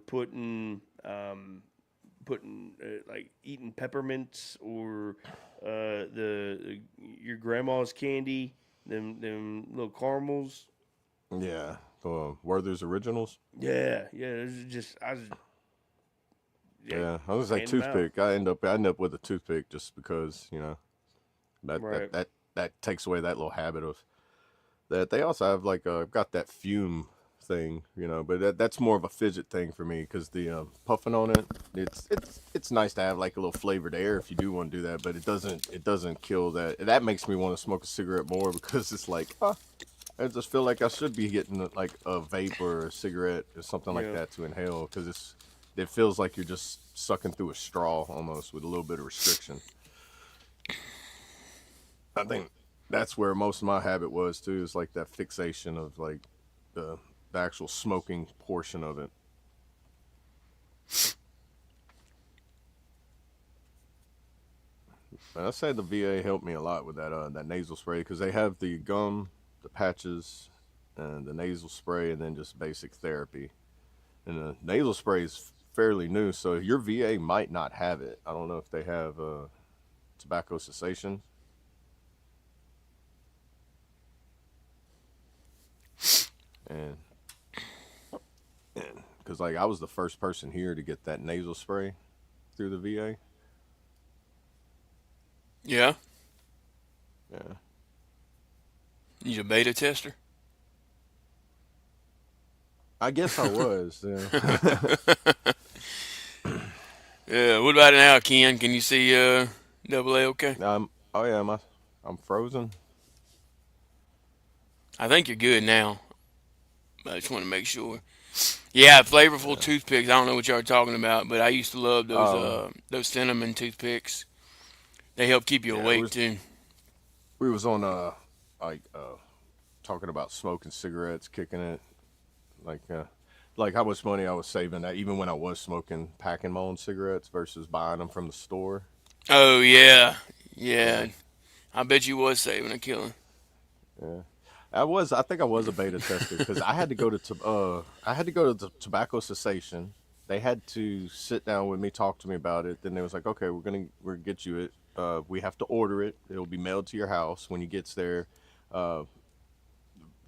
like eating peppermints or the your grandma's candy, them little caramels. Yeah. The Werther's Originals. Yeah, yeah. It was just I was yeah, Yeah. I was like hand 'em out. toothpick. I end up with a toothpick just because, that Right. that takes away that little habit of that. They also have like got that fume thing, but that's more of a fidget thing for me because the puffing on it, it's nice to have like a little flavored air if you do want to do that, but it doesn't kill that. That makes me want to smoke a cigarette more because it's like, I just feel like I should be getting like a vape or a cigarette or something like Yeah. that to inhale because it feels like you're just sucking through a straw almost with a little bit of restriction. I think that's where most of my habit was too. Is like that fixation of like the the actual smoking portion of it. And I say the VA helped me a lot with that nasal spray because they have the gum, the patches, and the nasal spray, and then just basic therapy. And the nasal spray is fairly new, so your VA might not have it. I don't know if they have tobacco cessation. And because like I was the first person here to get that nasal spray through the VA. Yeah. Yeah. You a beta tester? I guess I was. Yeah. Yeah. What about now, Ken? Can you see double A okay? Oh yeah, I'm frozen. I think you're good now. But I just want to make sure. Yeah, flavorful Yeah. toothpicks. I don't know what y'all are talking about, but I used to love Oh those cinnamon toothpicks. They help keep you yeah, awake too. we was on like talking about smoking cigarettes, kicking it, like like how much money I was saving that even when I was smoking, packing my own cigarettes versus buying them from the store. Oh yeah, yeah. Yeah, I bet you was saving a killing. yeah. I think I was a beta tester because I had to go to the tobacco cessation. They had to sit down with me, talk to me about it. Then they was like, okay, we're gonna get you it. We have to order it. It'll be mailed to your house when it gets there. Uh,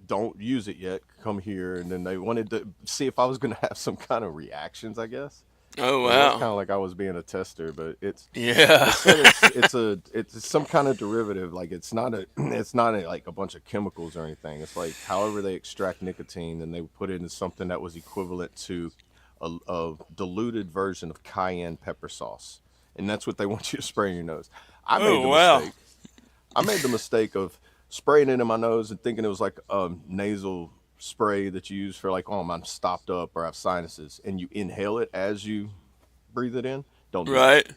don't use it yet. Come here. And then they wanted to see if I was gonna have some kind of reactions, I guess. Oh It was wow. kind of like I was being a tester, but Yeah. they said it's some kind of derivative. Like it's not like a bunch of chemicals or anything. It's like however they extract nicotine, and they put it in something that was equivalent to a diluted version of cayenne pepper sauce, and that's what they want you to spray in your nose. I made Oh the wow. mistake. I made the mistake of spraying it in my nose and thinking it was like a nasal spray that you use for like, oh, I'm stopped up or I have sinuses, and you inhale it as you breathe it in. Don't do that.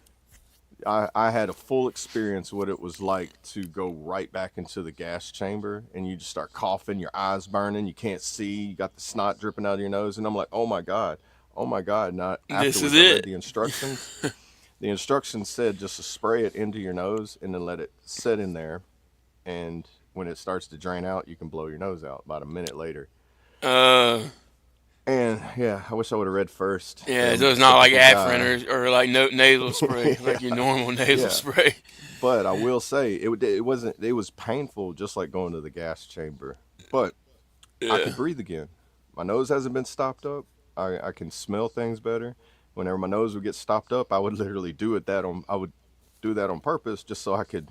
Right. I had a full experience what it was like to go right back into the gas chamber and you just start coughing, your eyes burning, you can't see, you got the snot dripping out of your nose, and I'm like, oh my god, oh my god. Not This is afterwards, I read it. the instructions. The instructions said just to spray it into your nose and then let it sit in there, and when it starts to drain out, you can blow your nose out about a minute later. Uh. And yeah, I wish I would have read first. But Yeah. I'm So a it's not like typical guy. Afrin or like nasal spray, like your Yeah, normal nasal yeah. spray. But I will say it wasn't, it was painful just like going to the gas chamber. But I Yeah. could breathe again. my nose hasn't been stopped up. I can smell things better. Whenever my nose would get stopped up, I would literally I would do that on purpose just so I could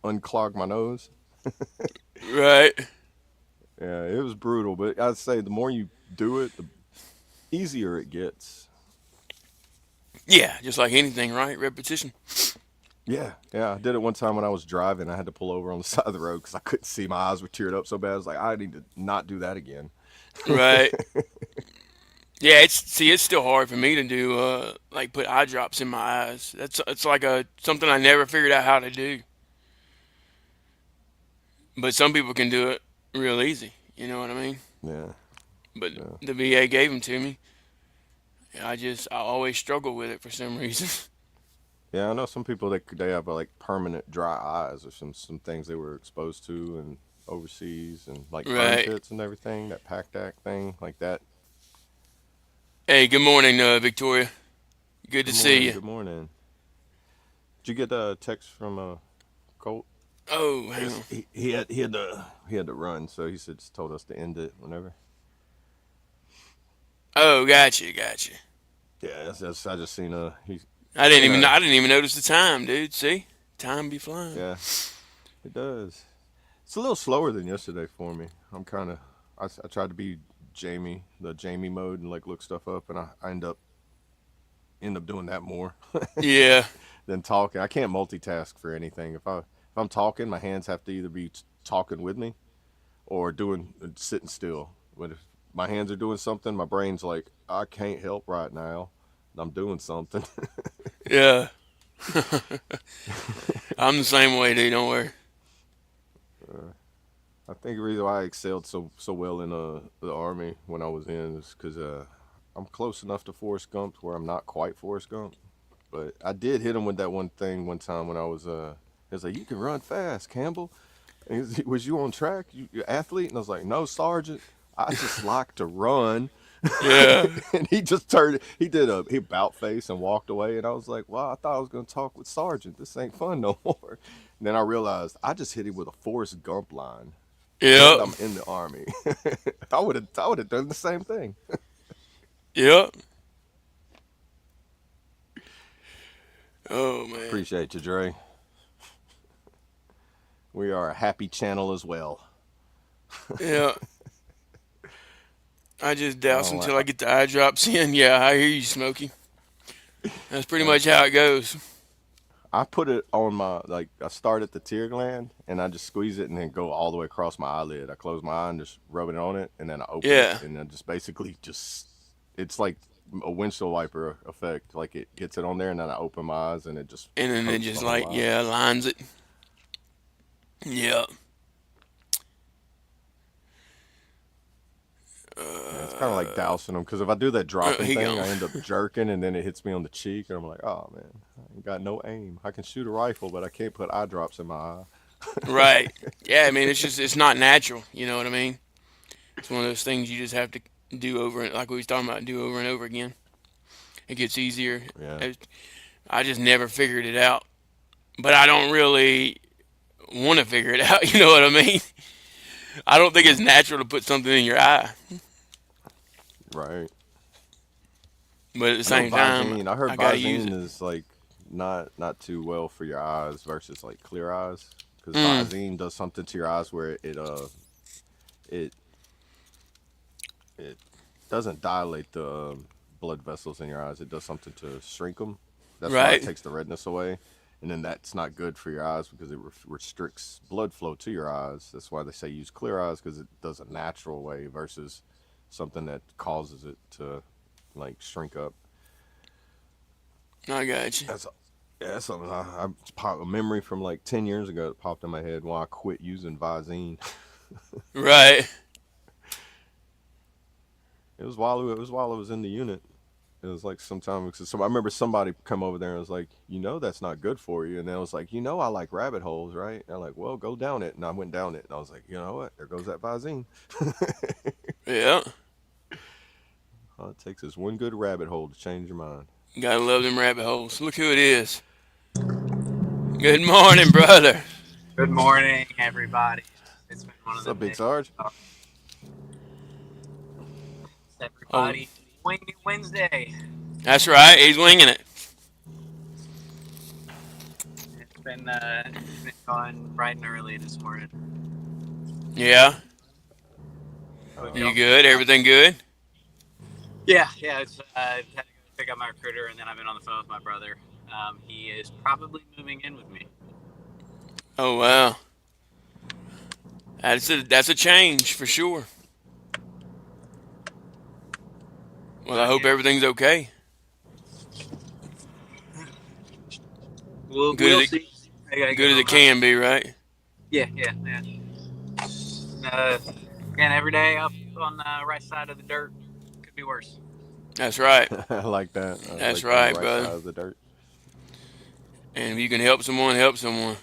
unclog my nose. Right. Yeah, it was brutal, but I'd say the more you do it, the easier it gets. Yeah, just like anything, right? Repetition. Yeah, I did it one time when I was driving. I had to pull over on the side of the road because I couldn't see. My eyes were teared up so bad. I was like, I need to not do that again. Right. Yeah, it's still hard for me to do like put eye drops in my eyes. That's it's like a something I never figured out how to do. But some people can do it real easy. You know what I mean? Yeah, But yeah, the VA gave them to me. I always struggle with it for some reason. yeah. I know some people they have like permanent dry eyes or some things they were exposed to and overseas and like burn Right. pits and everything. That PACTAC thing like that. Hey, good morning, Victoria. Good to Good see morning. you. Good morning. Did you get a text from Colt? Oh, hang on. He had to run, so he said just told us to end it whenever. Oh, gotcha. Yeah, I just seen he's I didn't even notice the time, dude. See, time be flying. yeah, it does. It's a little slower than yesterday for me. I tried to be the Jamie mode, and like look stuff up, and I end up doing that more Yeah, than talking. I can't multitask for anything. If I'm talking, my hands have to either be talking with me or doing sitting still. But if my hands are doing something, my brain's like, I can't help right now. I'm doing something. yeah. I'm the same way, dude. Don't worry. I think the reason why I excelled so well in the army when I was in is because I'm close enough to Forrest Gump where I'm not quite Forrest Gump, but I did hit him with that one thing one time when I was he was like, you can run fast, Campbell. And was you on track? You athlete? And I was like, no, Sergeant. I just like to run. Yeah, And he about face and walked away. And I was like, well, I thought I was going to talk with Sergeant. This ain't fun no more. And then I realized I just hit him with a Forrest Gump line. And yep, I'm in the army. I would have done the same thing. yep. Oh man. Appreciate you, Dre. We are a happy channel as well. Yeah. I just douse Oh, until I get the eye drops in. Yeah, I hear you, Smokey. That's pretty much how it goes. I put it on I start at the tear gland and I just squeeze it and then go all the way across my eyelid. I close my eye and just rub it on it and then I open it Yeah, and then just basically it's like a windshield wiper effect. Like it gets it on there and then I open my eyes and it just and then it coats the just whole like eye. yeah lines it. Yeah. Yeah, it's kind of like dousing them because if I do that dropping He thing, gone. I end up jerking and then it hits me on the cheek and I'm like, oh man, I ain't got no aim. I can shoot a rifle, but I can't put eye drops in my eye. Right. Yeah, I mean it's not natural. You know what I mean? It's one of those things you just have to do over and like we was talking about, do over and over again. It gets easier. Yeah, I I just never figured it out, but I don't really want to figure it out. You know what I mean? I don't think it's natural to put something in your eye, right. but at the I know same time, Visine. I heard I gotta use Visine it. is like not too well for your eyes versus like clear eyes because Mm, Visine does something to your eyes where it it doesn't dilate the blood vessels in your eyes. It does something to shrink them. That's why it right. takes the redness away. And then that's not good for your eyes because it restricts blood flow to your eyes. That's why they say use clear eyes because it does a natural way versus something that causes it to like shrink up. I got you. That's yeah, that's something a memory from like 10 years ago that popped in my head while I quit using Visine. Right. It was while I was in the unit. It was like sometime so I remember somebody come over there and was like, that's not good for you. And then I was like, I like rabbit holes, right? And I'm like, well, go down it. And I went down it, and I was like, you know what? There goes that Visine. Yeah. All it takes is one good rabbit hole to change your mind. Gotta love them rabbit holes. Look who it is. Good morning, brother. Good morning, everybody. It's been one of What's the up, Big days. Sarge? Oh, everybody. Winging Wednesday. that's right. He's winging it. It's been going bright and early this morning. Yeah. With You y'all. good? Everything good? Yeah. It's had to go pick up my recruiter, and then I've been on the phone with my brother. He is probably moving in with me. Oh wow. That's a change for sure. Well, I hope Yeah. everything's okay. Good We'll as it see. I gotta good get as it home. can be, right? Yeah. Again, every day up on the right side of the dirt. Could be worse. That's right. I like that. I That's like on the right, right brother. side of the dirt. And if you can help someone, help someone.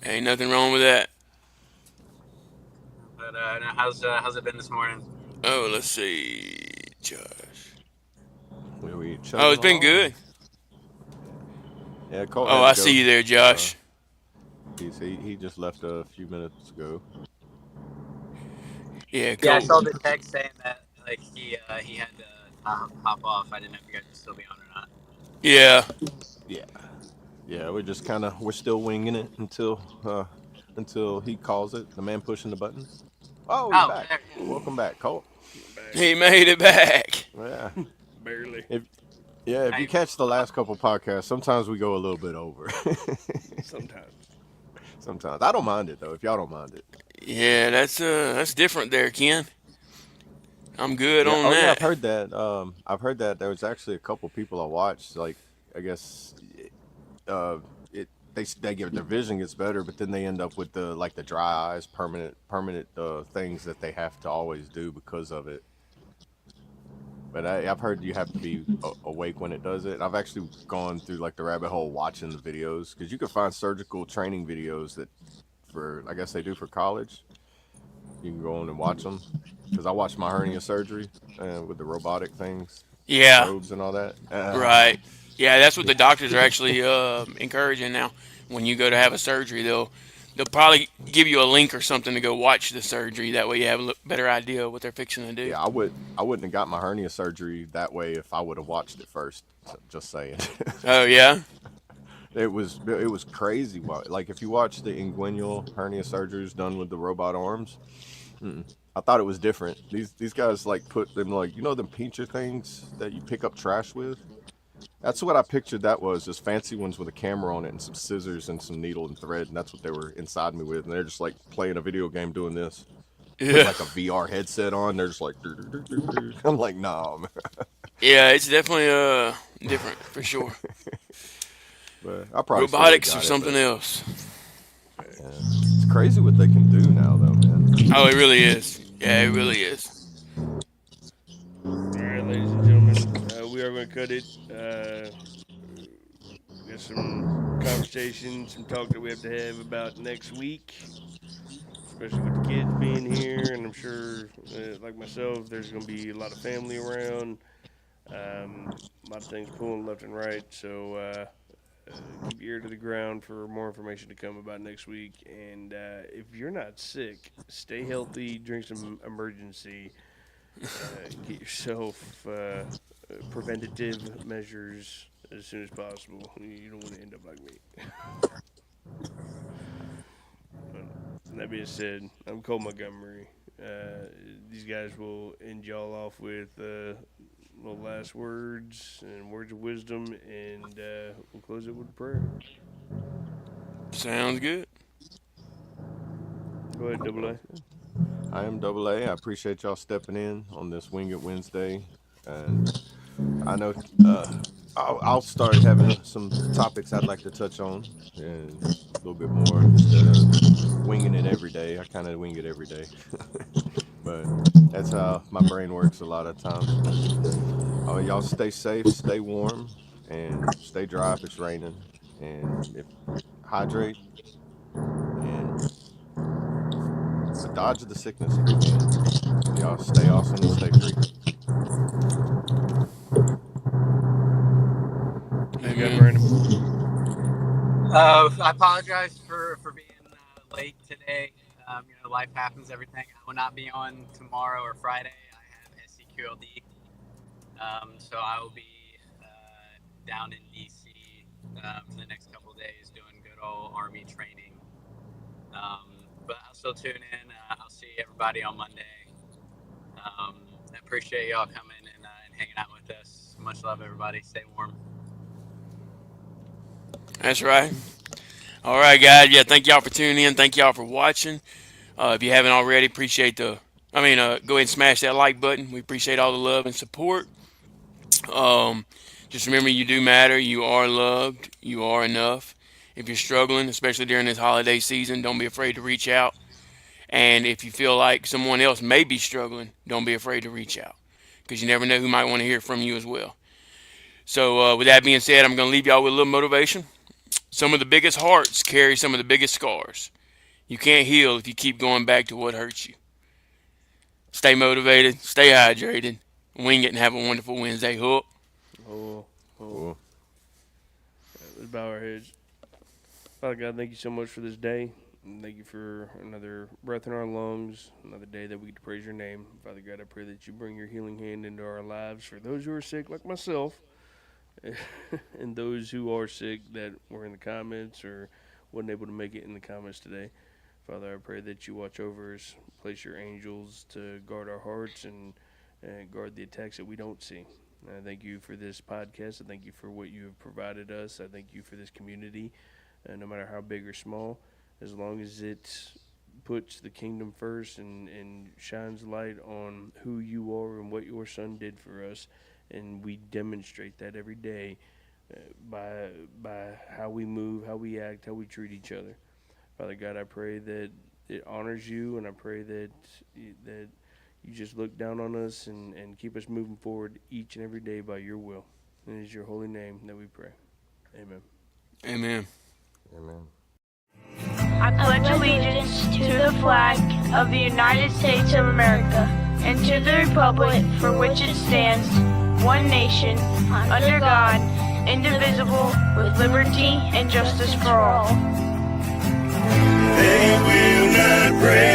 Ain't nothing wrong with that. But how's it been this morning? Oh, let's see, Josh. We Oh, chugging it's been along. good. Yeah, Colt Oh, had to I go. see you there, Josh. He just left a few minutes ago. Yeah, Yeah, I cool. saw the text saying that like he had to hop off. I didn't know if you guys would still be on or not. Yeah, Yeah, yeah. We're still winging it until he calls it. The man pushing the buttons. Oh, he's back. There. Welcome back, Colt. he made it back. Yeah. Barely. If you catch the last couple podcasts, sometimes we go a little bit over. Sometimes. Sometimes I don't mind it though. If y'all don't mind it. Yeah, that's different there, Ken. I'm good Yeah. on Oh yeah, that. I've heard that there was actually a couple people I watched. Like I guess, it they get their vision gets better, but then they end up with the dry eyes, permanent things that they have to always do because of it. But I've heard you have to be awake when it does it. I've actually gone through like the rabbit hole watching the videos because you can find surgical training videos that for I guess they do for college. You can go on and watch them because I watched my hernia surgery with the robotic things, Yeah, probes and all that. right. Yeah, that's what the doctors are actually encouraging now. When you go to have a surgery, they'll probably give you a link or something to go watch the surgery. That way, you have a better idea of what they're fixing to do. Yeah, I wouldn't have got my hernia surgery that way if I would have watched it first. So, just saying. Oh yeah, It was crazy. Like if you watch the inguinal hernia surgeries done with the robot arms, I thought it was different. These guys like put them like them pincher things that you pick up trash with. That's what I pictured. That was just fancy ones with a camera on it and some scissors and some needle and thread, and that's what they were inside me with. And they're just like playing a video game doing this with yeah, like a VR headset on. They're just like, "Dur, dur, dur, dur, dur." I'm like, nah, man. yeah. It's definitely different for sure. But I probably still would've Robotics or got it, something but, else. yeah. It's crazy what they can do now, though, man. Oh, it really is. Yeah, it really is. All right, ladies and gentlemen, we are going to cut it. Got some conversation, some talk that we have to have about next week, especially with the kids being here. And I'm sure, like myself, there's going to be a lot of family around, a lot of things pulling left and right. So keep your ear to the ground for more information to come about next week. And if you're not sick, stay healthy, drink some emergency, get yourself preventative measures as soon as possible. You don't want to end up like me. That being said, I'm Cole Montgomery. These guys will end y'all off with little last words and words of wisdom, and we'll close it with a prayer. Sounds good. Go ahead, Double A. I am Double A. I appreciate y'all stepping in on this Wing It Wednesday, and I know I'll start having some topics I'd like to touch on, and a little bit more instead of winging it every day. I kind of wing it every day, but that's how my brain works a lot of times. Oh, y'all stay safe, stay warm, and stay dry if it's raining, and hydrate, and dodge the sickness if you can. Y'all stay awesome and stay free. You got Amen. Brandon. I apologize for being late today. Life happens, everything. I will not be on tomorrow or Friday. I have SCQLD. So I will be down in DC for the next couple of days doing good old Army training. But I'll still tune in. I'll see everybody on Monday. I appreciate y'all coming and hanging out with us. Much love, everybody. Stay warm. That's right. All right, guys. Yeah, thank y'all for tuning in. Thank y'all for watching. If you haven't already, go ahead and smash that like button. We appreciate all the love and support. Just remember, you do matter. You are loved. You are enough. If you're struggling, especially during this holiday season, don't be afraid to reach out. And if you feel like someone else may be struggling, don't be afraid to reach out, because you never know who might want to hear from you as well. So with that being said, I'm going to leave y'all with a little motivation. Some of the biggest hearts carry some of the biggest scars. You can't heal if you keep going back to what hurts you. Stay motivated, stay hydrated, wing it, and have a wonderful Wednesday. Hook. Let's bow our heads. Father God, thank you so much for this day. And thank you for another breath in our lungs, another day that we get to praise your name. Father God, I pray that you bring your healing hand into our lives for those who are sick, like myself, and those who are sick that were in the comments or wasn't able to make it in the comments today. Father, I pray that you watch over us, place your angels to guard our hearts and guard the attacks that we don't see. I thank you for this podcast. I thank you for what you have provided us. I thank you for this community, no matter how big or small, as long as it puts the kingdom first and shines light on who you are and what your son did for us. And we demonstrate that every day by how we move, how we act, how we treat each other. Father God, I pray that it honors you, and I pray that you just look down on us and keep us moving forward each and every day by your will. And it is your holy name that we pray. Amen. Amen. Amen. I pledge allegiance to the flag of the United States of America and to the republic for which it stands, one nation, under God, indivisible, with liberty and justice for all. They will not break.